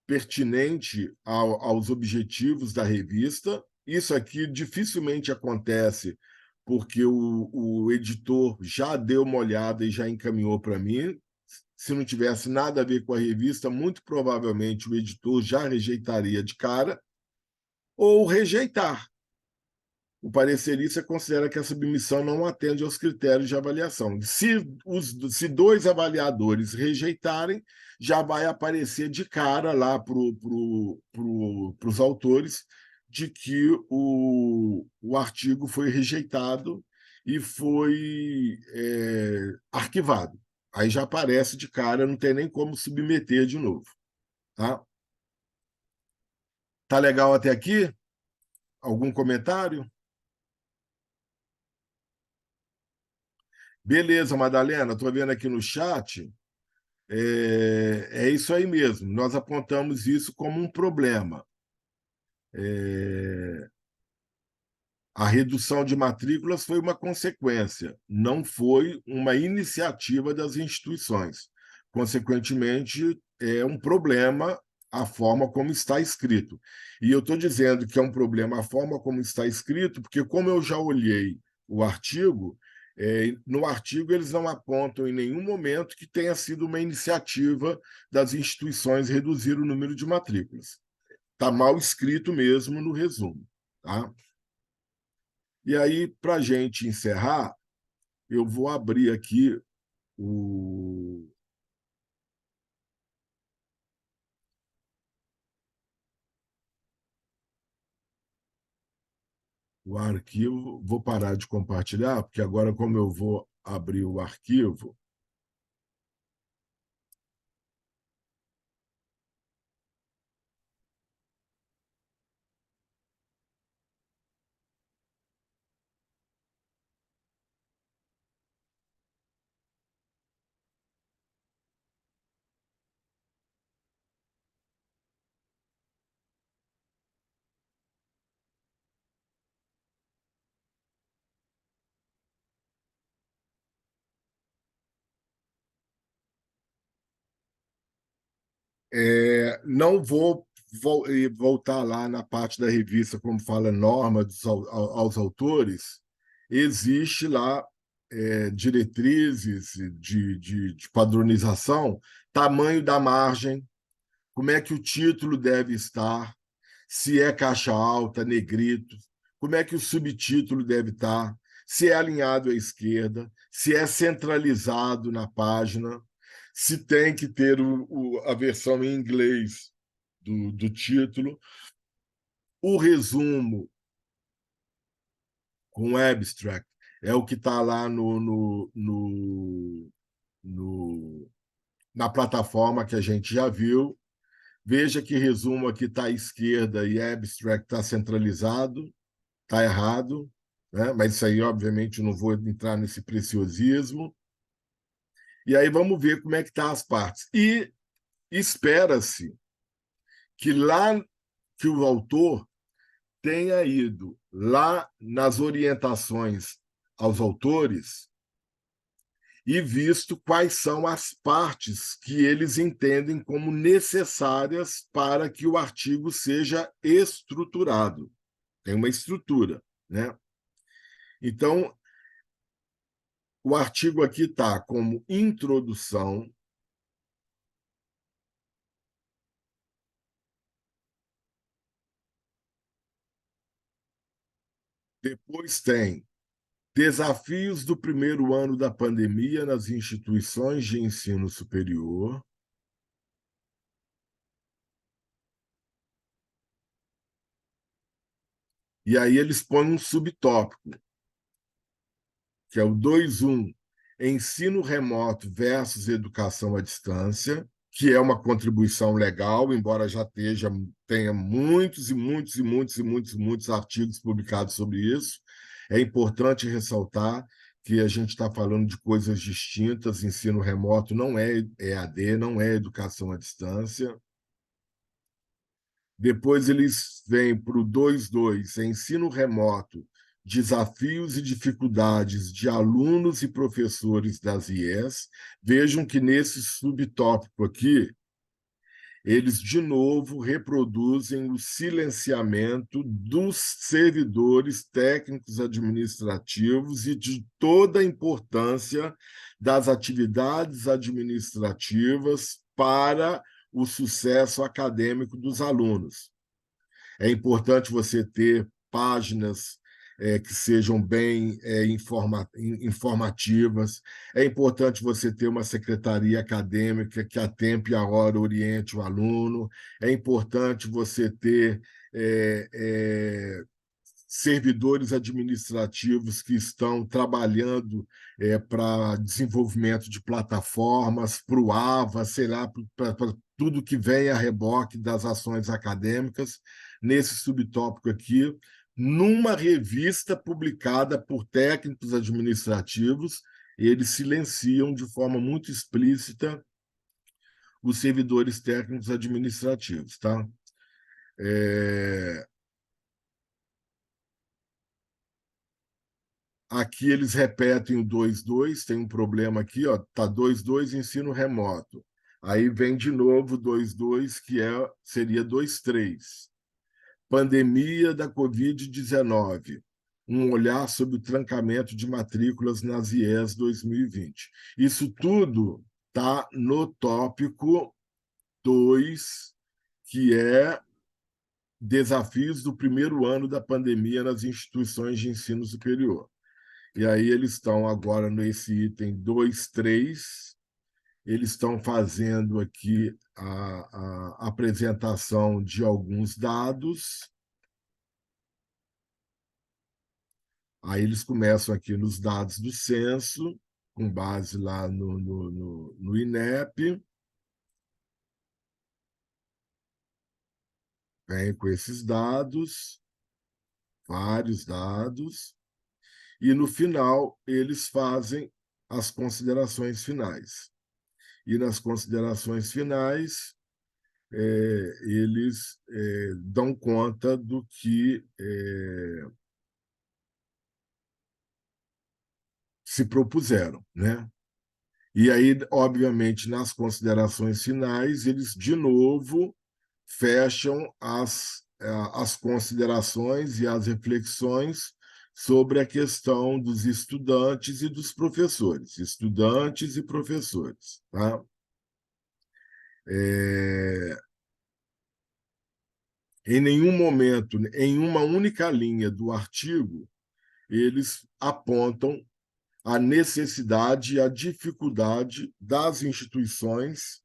pertinente aos objetivos da revista. Isso aqui dificilmente acontece, porque o editor já deu uma olhada e já encaminhou para mim. Se não tivesse nada a ver com a revista, muito provavelmente o editor já rejeitaria de cara, ou rejeitar. O parecerista considera que a submissão não atende aos critérios de avaliação. Se dois avaliadores rejeitarem, já vai aparecer de cara lá para os autores de que o artigo foi rejeitado e foi arquivado. Aí já aparece de cara, não tem nem como submeter de novo. Tá? Tá legal até aqui? Algum comentário? Beleza, Madalena, estou vendo aqui no chat. É isso aí mesmo. Nós apontamos isso como um problema. A redução de matrículas foi uma consequência, não foi uma iniciativa das instituições. Consequentemente, é um problema a forma como está escrito. E eu estou dizendo que é um problema a forma como está escrito, porque, como eu já olhei o artigo, no artigo eles não apontam em nenhum momento que tenha sido uma iniciativa das instituições reduzir o número de matrículas. Está mal escrito mesmo no resumo. Tá? E aí, para a gente encerrar, eu vou abrir aqui o arquivo. Vou parar de compartilhar, porque agora, como eu vou abrir o arquivo, não vou voltar lá na parte da revista, como fala norma aos autores, existe lá diretrizes de padronização, tamanho da margem, como é que o título deve estar, se é caixa alta, negrito, como é que o subtítulo deve estar, se é alinhado à esquerda, se é centralizado na página, se tem que ter a versão em inglês do título, o resumo com abstract é o que está lá na plataforma que a gente já viu. Veja que resumo aqui está à esquerda e abstract está centralizado, está errado, né? Mas isso aí, obviamente, eu não vou entrar nesse preciosismo. E aí vamos ver como é que estão as partes. E espera-se que lá que o autor tenha ido lá nas orientações aos autores e visto quais são as partes que eles entendem como necessárias para que o artigo seja estruturado. Tem uma estrutura, né? Então, o artigo aqui está como introdução, depois tem desafios do primeiro ano da pandemia nas instituições de ensino superior. E aí eles põem um subtópico, que é o 2.1, ensino remoto versus educação à distância, que é uma contribuição legal, embora já tenha muitos e muitos e muitos e muitos e muitos artigos publicados sobre isso. É importante ressaltar que a gente está falando de coisas distintas, ensino remoto não é EAD, não é educação à distância. Depois eles vêm para o 2.2, ensino remoto, desafios e dificuldades de alunos e professores das IES. Vejam que nesse subtópico aqui, eles de novo reproduzem o silenciamento dos servidores técnicos administrativos e de toda a importância das atividades administrativas para o sucesso acadêmico dos alunos. É importante você ter páginas que sejam bem informativas. É importante você ter uma secretaria acadêmica que a tempo e a hora oriente o aluno. É importante você ter servidores administrativos que estão trabalhando para desenvolvimento de plataformas, para o AVA, sei lá, para tudo que vem a reboque das ações acadêmicas, nesse subtópico aqui, numa revista publicada por técnicos administrativos, eles silenciam de forma muito explícita os servidores técnicos administrativos, tá? Aqui eles repetem o 2.2, tem um problema aqui, ó, tá 2.2 ensino remoto. Aí vem de novo 2.2, que seria 2.3. Pandemia da Covid-19. Um olhar sobre o trancamento de matrículas nas IES 2020. Isso tudo está no tópico 2, que é desafios do primeiro ano da pandemia nas instituições de ensino superior. E aí eles estão agora nesse item 2.3, eles estão fazendo aqui a apresentação de alguns dados. Aí eles começam aqui nos dados do censo, com base lá no INEP. Vem com esses dados, vários dados. E, no final, eles fazem as considerações finais. E, nas considerações finais, eles dão conta do que se propuseram, né? E aí, obviamente, nas considerações finais, eles, de novo, fecham as considerações e as reflexões sobre a questão dos estudantes e dos professores, estudantes e professores. Tá? Em nenhum momento, em uma única linha do artigo, eles apontam a necessidade e a dificuldade das instituições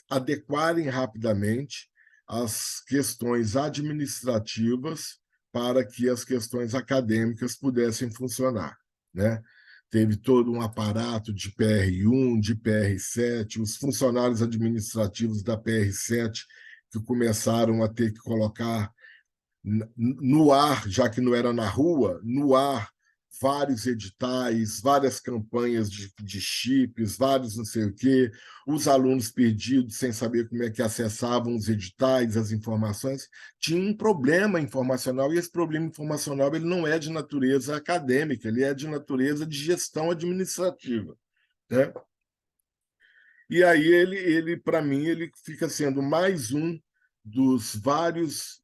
adequarem rapidamente as questões administrativas para que as questões acadêmicas pudessem funcionar, né? Teve todo um aparato de PR1, de PR7, os funcionários administrativos da PR7 que começaram a ter que colocar no ar, já que não era na rua, no ar, vários editais, várias campanhas de chips, vários não sei o quê, os alunos perdidos sem saber como é que acessavam os editais, as informações. Tinha um problema informacional, e esse problema informacional ele não é de natureza acadêmica, ele é de natureza de gestão administrativa. Né? E aí ele para mim, ele fica sendo mais um dos vários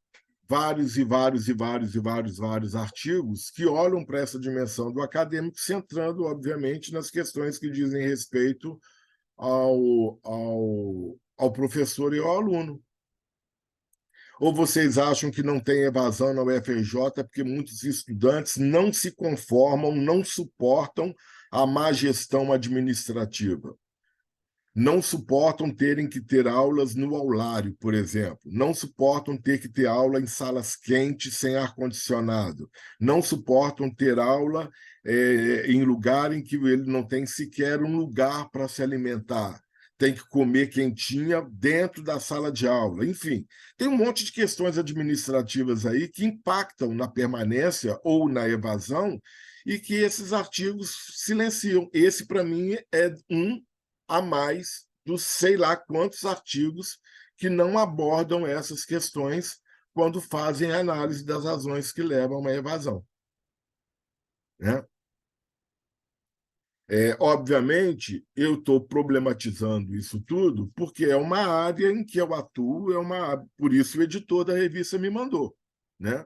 artigos que olham para essa dimensão do acadêmico, centrando, obviamente, nas questões que dizem respeito ao professor e ao aluno. Ou vocês acham que não tem evasão na UFRJ porque muitos estudantes não se conformam, não suportam a má gestão administrativa? Não suportam terem que ter aulas no aulário, por exemplo. Não suportam ter que ter aula em salas quentes sem ar-condicionado. Não suportam ter aula em lugar em que ele não tem sequer um lugar para se alimentar. Tem que comer quentinha dentro da sala de aula. Enfim, tem um monte de questões administrativas aí que impactam na permanência ou na evasão e que esses artigos silenciam. Esse, para mim, é um a mais dos sei lá quantos artigos que não abordam essas questões quando fazem a análise das razões que levam a uma evasão. Né? Obviamente, eu estou problematizando isso tudo porque é uma área em que eu atuo, por isso o editor da revista me mandou. Né?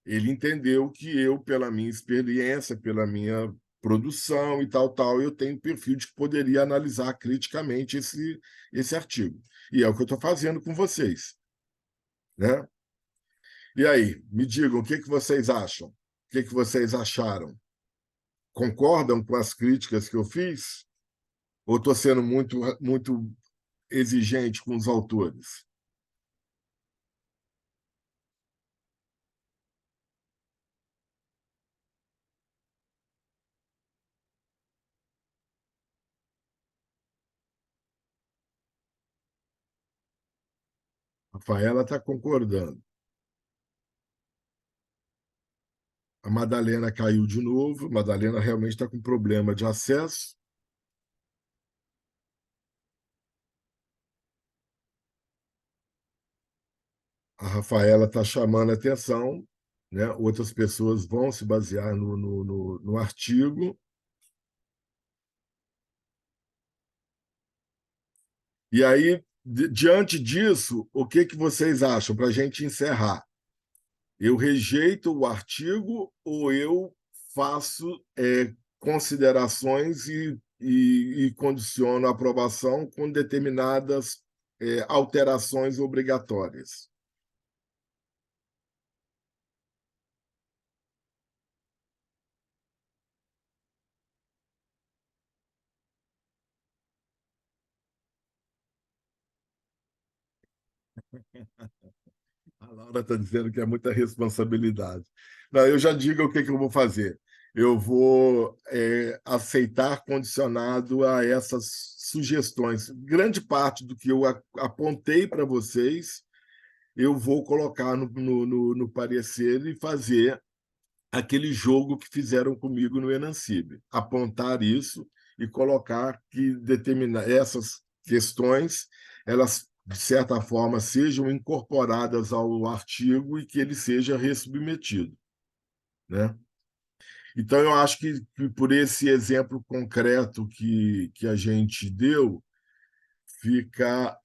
Ele entendeu que eu, pela minha experiência, pela minha produção e tal, eu tenho perfil de que poderia analisar criticamente esse artigo. E é o que eu estou fazendo com vocês. Né? E aí, me digam, o que vocês acham? O que vocês acharam? Concordam com as críticas que eu fiz? Ou estou sendo muito exigente com os autores? A Rafaela está concordando. A Madalena caiu de novo. A Madalena realmente está com problema de acesso. A Rafaela está chamando a atenção, né? Outras pessoas vão se basear no artigo. E aí, diante disso, o que vocês acham para a gente encerrar? Eu rejeito o artigo ou eu faço considerações e condiciono a aprovação com determinadas alterações obrigatórias? A Laura está dizendo que é muita responsabilidade. Não, eu já digo o que eu vou fazer. Eu vou aceitar condicionado a essas sugestões. Grande parte do que eu apontei para vocês, eu vou colocar no parecer e fazer aquele jogo que fizeram comigo no Enancib. Apontar isso e colocar que determinar essas questões, elas de certa forma sejam incorporadas ao artigo e que ele seja ressubmetido, né? Então eu acho que por esse exemplo concreto que a gente deu, fica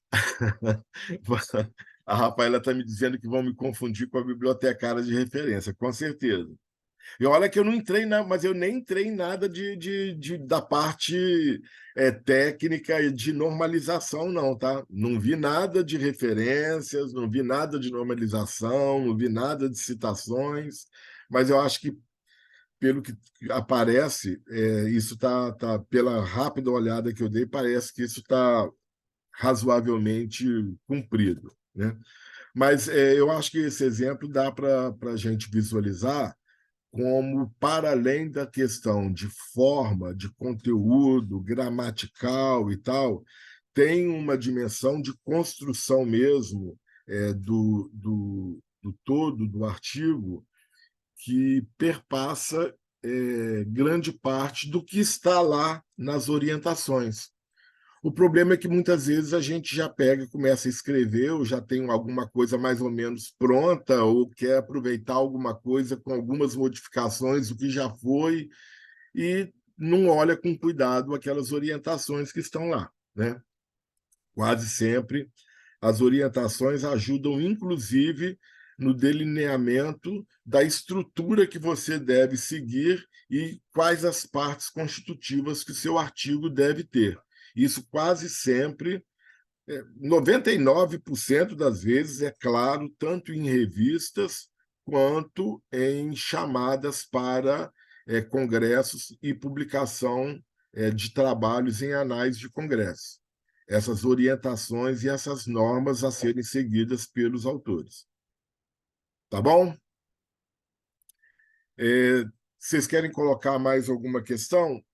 A Rafaela está me dizendo que vão me confundir com a bibliotecária de referência, com certeza. E olha que eu não entrei, mas eu nem entrei em nada da parte técnica e de normalização, não, tá? Não vi nada de referências, não vi nada de normalização, não vi nada de citações, mas eu acho que, pelo que aparece, isso pela rápida olhada que eu dei, parece que isso está razoavelmente cumprido, né? Mas eu acho que esse exemplo dá para a gente visualizar como, para além da questão de forma, de conteúdo, gramatical e tal, tem uma dimensão de construção mesmo do todo do artigo que perpassa grande parte do que está lá nas orientações. O problema é que muitas vezes a gente já pega e começa a escrever, ou já tem alguma coisa mais ou menos pronta, ou quer aproveitar alguma coisa com algumas modificações do que já foi, e não olha com cuidado aquelas orientações que estão lá, né? Quase sempre as orientações ajudam, inclusive, no delineamento da estrutura que você deve seguir e quais as partes constitutivas que o seu artigo deve ter. Isso quase sempre, 99% das vezes, é claro, tanto em revistas quanto em chamadas para congressos e publicação de trabalhos em anais de congresso. Essas orientações e essas normas a serem seguidas pelos autores. Tá bom? Vocês querem colocar mais alguma questão?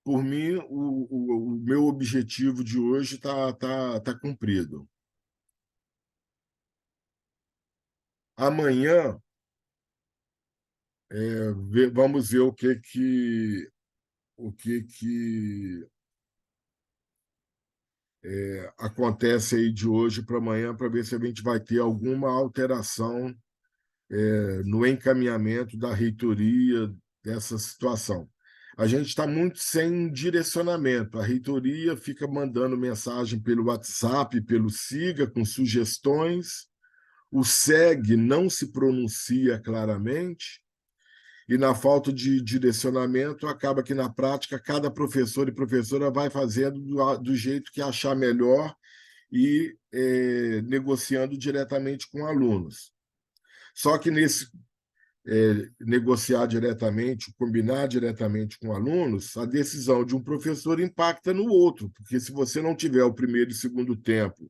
Por mim, o meu objetivo de hoje tá cumprido. Amanhã, vamos ver o que acontece aí de hoje para amanhã, para ver se a gente vai ter alguma alteração no encaminhamento da reitoria dessa situação. A gente está muito sem direcionamento. A reitoria fica mandando mensagem pelo WhatsApp, pelo Siga, com sugestões. O SEG não se pronuncia claramente. E, na falta de direcionamento, acaba que, na prática, cada professor e professora vai fazendo do jeito que achar melhor e negociando diretamente com alunos. Só que nesse negociar diretamente, combinar diretamente com alunos, a decisão de um professor impacta no outro, porque se você não tiver o primeiro e segundo tempo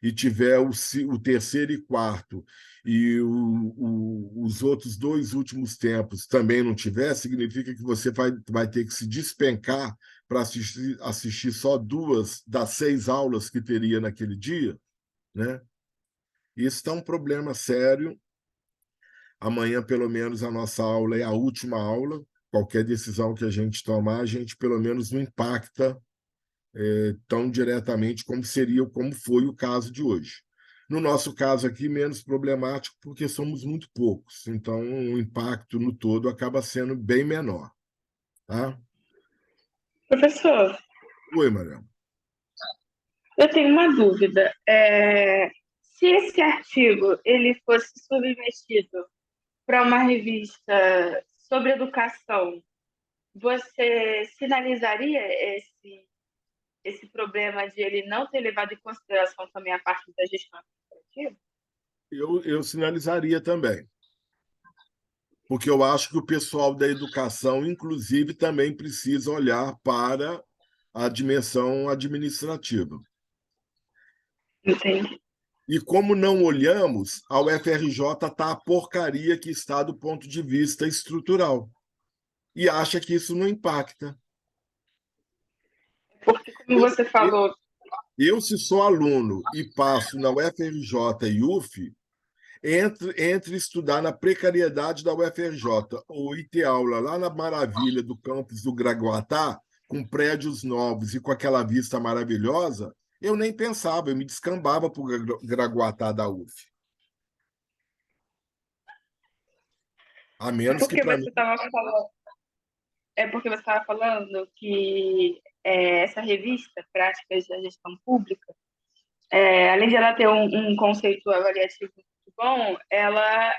e tiver o terceiro e quarto e os outros dois últimos tempos também não tiver, significa que você vai ter que se despencar para assistir só 2 das 6 aulas que teria naquele dia, né? Isso está um problema sério. Amanhã, pelo menos, a nossa aula é a última aula. Qualquer decisão que a gente tomar, a gente, pelo menos, não impacta tão diretamente como foi o caso de hoje. No nosso caso aqui, menos problemático, porque somos muito poucos. Então, o impacto no todo acaba sendo bem menor. Tá? Professor, Oi, Mariana. eu tenho uma dúvida. Se esse artigo ele fosse submetido para uma revista sobre educação, você sinalizaria esse problema de ele não ter levado em consideração também a parte da gestão administrativa? Eu sinalizaria também, porque eu acho que o pessoal da educação, inclusive, também precisa olhar para a dimensão administrativa. Entendi. E como não olhamos, a UFRJ está a porcaria que está do ponto de vista estrutural. E acha que isso não impacta. Porque, como você falou, Se sou aluno e passo na UFRJ e UF, entre estudar na precariedade da UFRJ ou ir ter aula lá na maravilha do campus do Graguatá, com prédios novos e com aquela vista maravilhosa, eu nem pensava, eu me descambava para o Graguatá da UF. A menos que para mim. Porque você estava falando que essa revista, Práticas da Gestão Pública, além de ela ter um conceito avaliativo muito bom, ela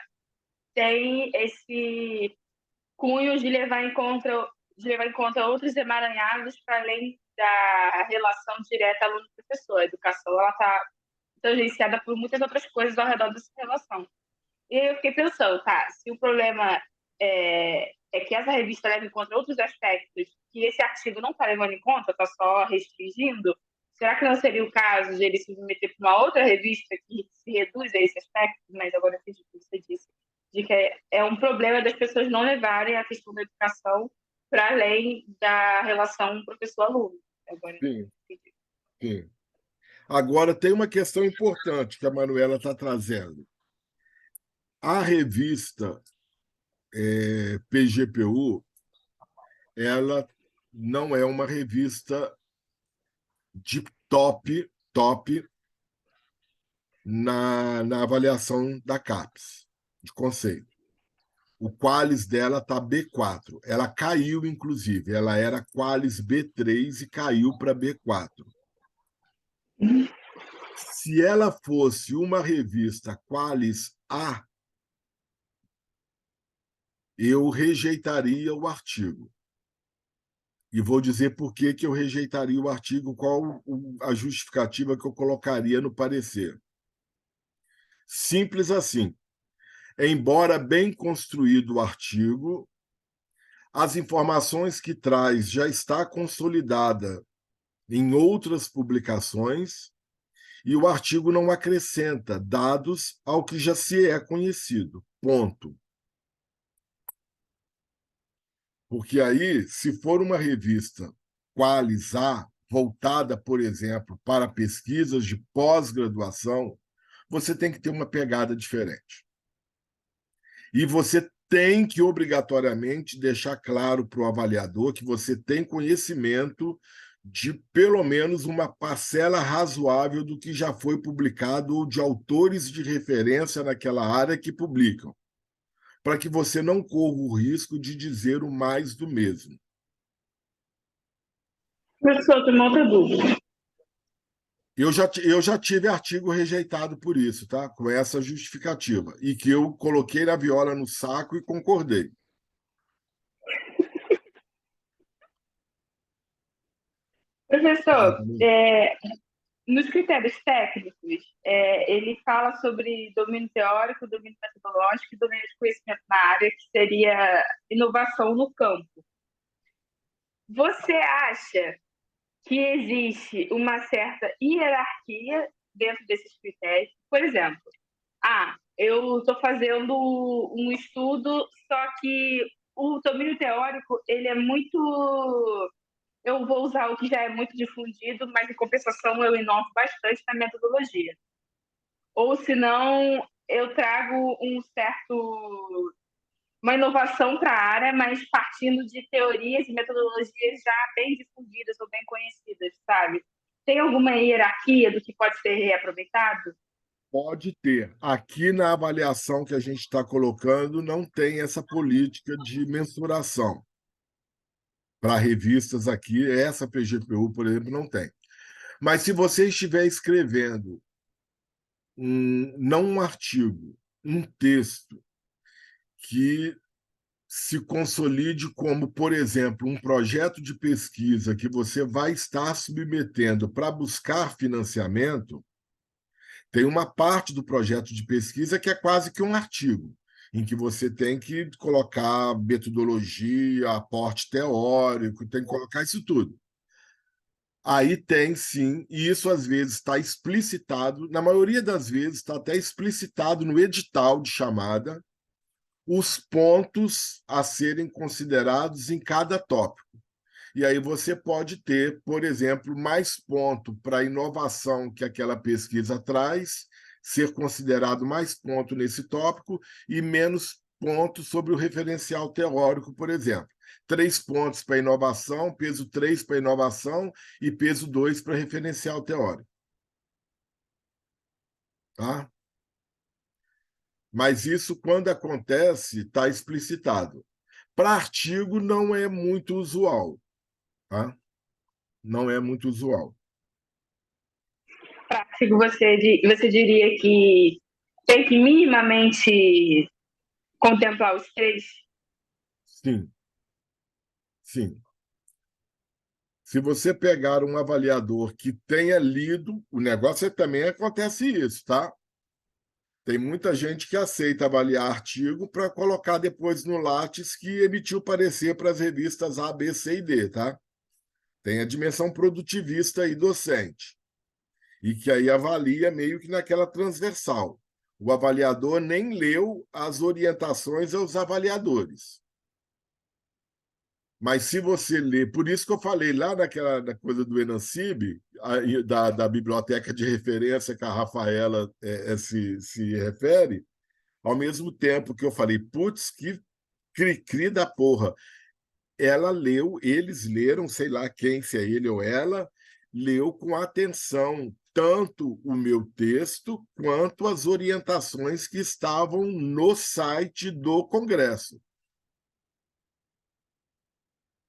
tem esse cunho de levar em conta outros emaranhados para além da relação direta aluno-professor. A educação ela está tangenciada por muitas outras coisas ao redor dessa relação. E aí eu fiquei pensando, tá, se o problema é que essa revista leva em conta outros aspectos que esse artigo não está levando em conta, está só restringindo, será que não seria o caso de ele se submeter para uma outra revista que se reduz a esse aspecto? Mas agora eu entendi o que você disse, de que é um problema das pessoas não levarem a questão da educação para além da relação professor-aluno. Agora eu Sim, entendi. sim. Agora, tem uma questão importante que a Manuela está trazendo. A revista PGPU, ela não é uma revista de top na avaliação da CAPES, de conceito. O Qualis dela está B4. Ela caiu, inclusive. Ela era Qualis B3 e caiu para B4. Se ela fosse uma revista Qualis A, eu rejeitaria o artigo. E vou dizer por que eu rejeitaria o artigo, qual a justificativa que eu colocaria no parecer. Simples assim. Embora bem construído o artigo, as informações que traz já está consolidada em outras publicações e o artigo não acrescenta dados ao que já se é conhecido. Ponto. Porque aí, se for uma revista Qualis A, voltada, por exemplo, para pesquisas de pós-graduação, você tem que ter uma pegada diferente. E você tem que, obrigatoriamente, deixar claro para o avaliador que você tem conhecimento de, pelo menos, uma parcela razoável do que já foi publicado ou de autores de referência naquela área que publicam, para que você não corra o risco de dizer o mais do mesmo. Professor, tem uma outra dúvida. Eu já tive artigo rejeitado por isso, tá? Com essa justificativa. E que eu coloquei a viola no saco e concordei. Fala, Professor, Camila. nos critérios técnicos, ele fala sobre domínio teórico, domínio metodológico e domínio de conhecimento na área, que seria inovação no campo. Você acha que existe uma certa hierarquia dentro desses critérios? Por exemplo, eu estou fazendo um estudo, só que o domínio teórico ele é muito. Eu vou usar o que já é muito difundido, mas em compensação eu inovo bastante na metodologia. Ou se não, eu trago uma inovação para a área, mas partindo de teorias e metodologias já bem difundidas ou bem conhecidas, sabe? Tem alguma hierarquia do que pode ser reaproveitado? Pode ter. Aqui na avaliação que a gente está colocando, não tem essa política de mensuração. Para revistas aqui, essa PGPU, por exemplo, não tem. Mas se você estiver escrevendo não um artigo, um texto que se consolide como, por exemplo, um projeto de pesquisa que você vai estar submetendo para buscar financiamento, tem uma parte do projeto de pesquisa que é quase que um artigo, em que você tem que colocar metodologia, aporte teórico, tem que colocar isso tudo. Aí tem sim, e isso às vezes está explicitado, na maioria das vezes está até explicitado no edital de chamada, os pontos a serem considerados em cada tópico. E aí você pode ter, por exemplo, mais ponto para a inovação que aquela pesquisa traz, ser considerado mais ponto nesse tópico e menos ponto sobre o referencial teórico, por exemplo. 3 pontos para inovação, peso 3 para inovação e peso 2 para referencial teórico. Tá? Mas isso, quando acontece, está explicitado. Para artigo, não é muito usual. Tá? Não é muito usual. prático você diria que tem que minimamente contemplar os três? Sim, sim. Se você pegar um avaliador que tenha lido, o negócio também acontece isso, tá? Tem muita gente que aceita avaliar artigo para colocar depois no Lattes que emitiu parecer para as revistas A, B, C e D, tá? Tem a dimensão produtivista e docente, e que aí avalia meio que naquela transversal. O avaliador nem leu as orientações aos avaliadores. Mas se você ler, por isso que eu falei lá da coisa do Enancib, da biblioteca de referência que a Rafaela se refere, ao mesmo tempo que eu falei, putz, que cri-cri da porra. Ela leu, eles leram, sei lá quem, se é ele ou ela, leu com atenção tanto o meu texto quanto as orientações que estavam no site do Congresso.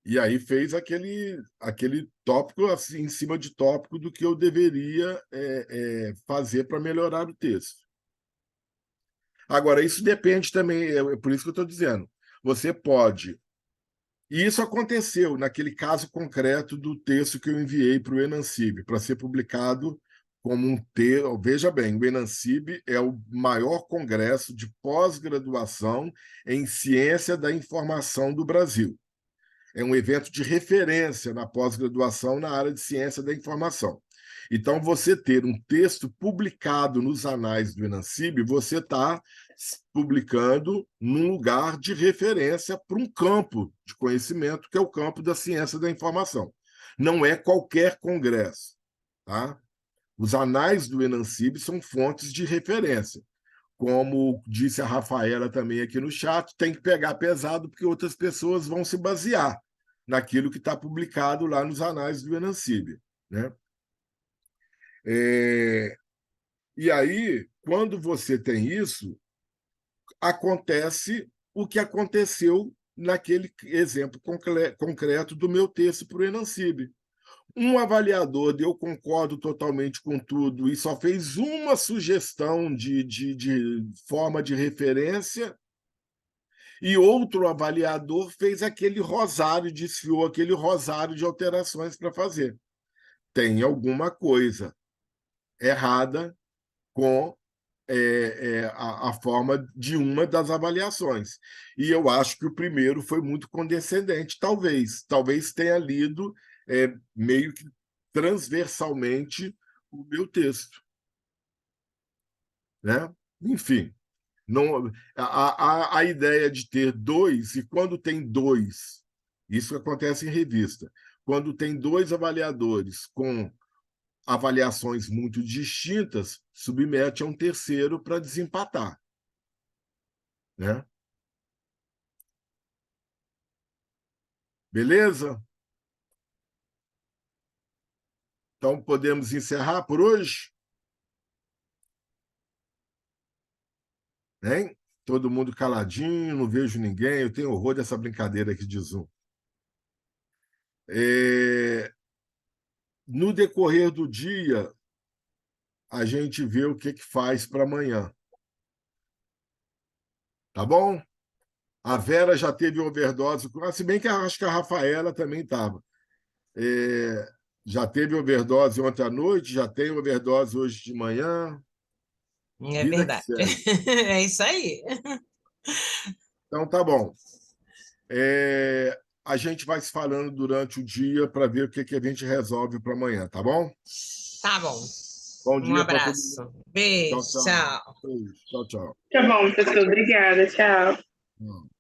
E aí fez aquele tópico assim, em cima de tópico do que eu deveria fazer para melhorar o texto. Agora, isso depende também, é por isso que eu estou dizendo. Você pode. E isso aconteceu naquele caso concreto do texto que eu enviei para o Enancib, para ser publicado como um texto. Veja bem, o Enancib é o maior congresso de pós-graduação em ciência da informação do Brasil. É um evento de referência na pós-graduação na área de ciência da informação. Então, você ter um texto publicado nos anais do Enancib, você está publicando num lugar de referência para um campo de conhecimento, que é o campo da ciência da informação. Não é qualquer congresso. Tá? Os anais do Enancib são fontes de referência. Como disse a Rafaela também aqui no chat, tem que pegar pesado, porque outras pessoas vão se basear naquilo que está publicado lá nos anais do Enancib. Né? E aí, quando você tem isso, acontece o que aconteceu naquele exemplo concreto do meu texto para o Enancib. Um avaliador, eu concordo totalmente com tudo, e só fez uma sugestão de forma de referência, e outro avaliador fez aquele rosário, desfiou aquele rosário de alterações para fazer. Tem alguma coisa errada com a forma de uma das avaliações. E eu acho que o primeiro foi muito condescendente, talvez. Talvez tenha lido meio que transversalmente o meu texto. Né? Enfim, não, a ideia de ter dois, e quando tem dois, isso acontece em revista, quando tem dois avaliadores com avaliações muito distintas, submete a um terceiro para desempatar. Né? Beleza? Então, podemos encerrar por hoje? Hein? Todo mundo caladinho, não vejo ninguém. Eu tenho horror dessa brincadeira aqui de Zoom. No decorrer do dia, a gente vê o que faz para amanhã. Tá bom? A Vera já teve overdose, se bem que acho que a Rafaela também estava. Já teve overdose ontem à noite, já tem overdose hoje de manhã. É Vida que verdade. segue. É isso aí. Então, tá bom. A gente vai se falando durante o dia para ver o que a gente resolve para amanhã, tá bom? Tá bom. Bom Um dia para todo mundo. abraço. Beijo. Tchau, tchau. Tchau. Beijo. Tchau, tchau. Tá bom, pessoal. Obrigada. Tchau. Tchau.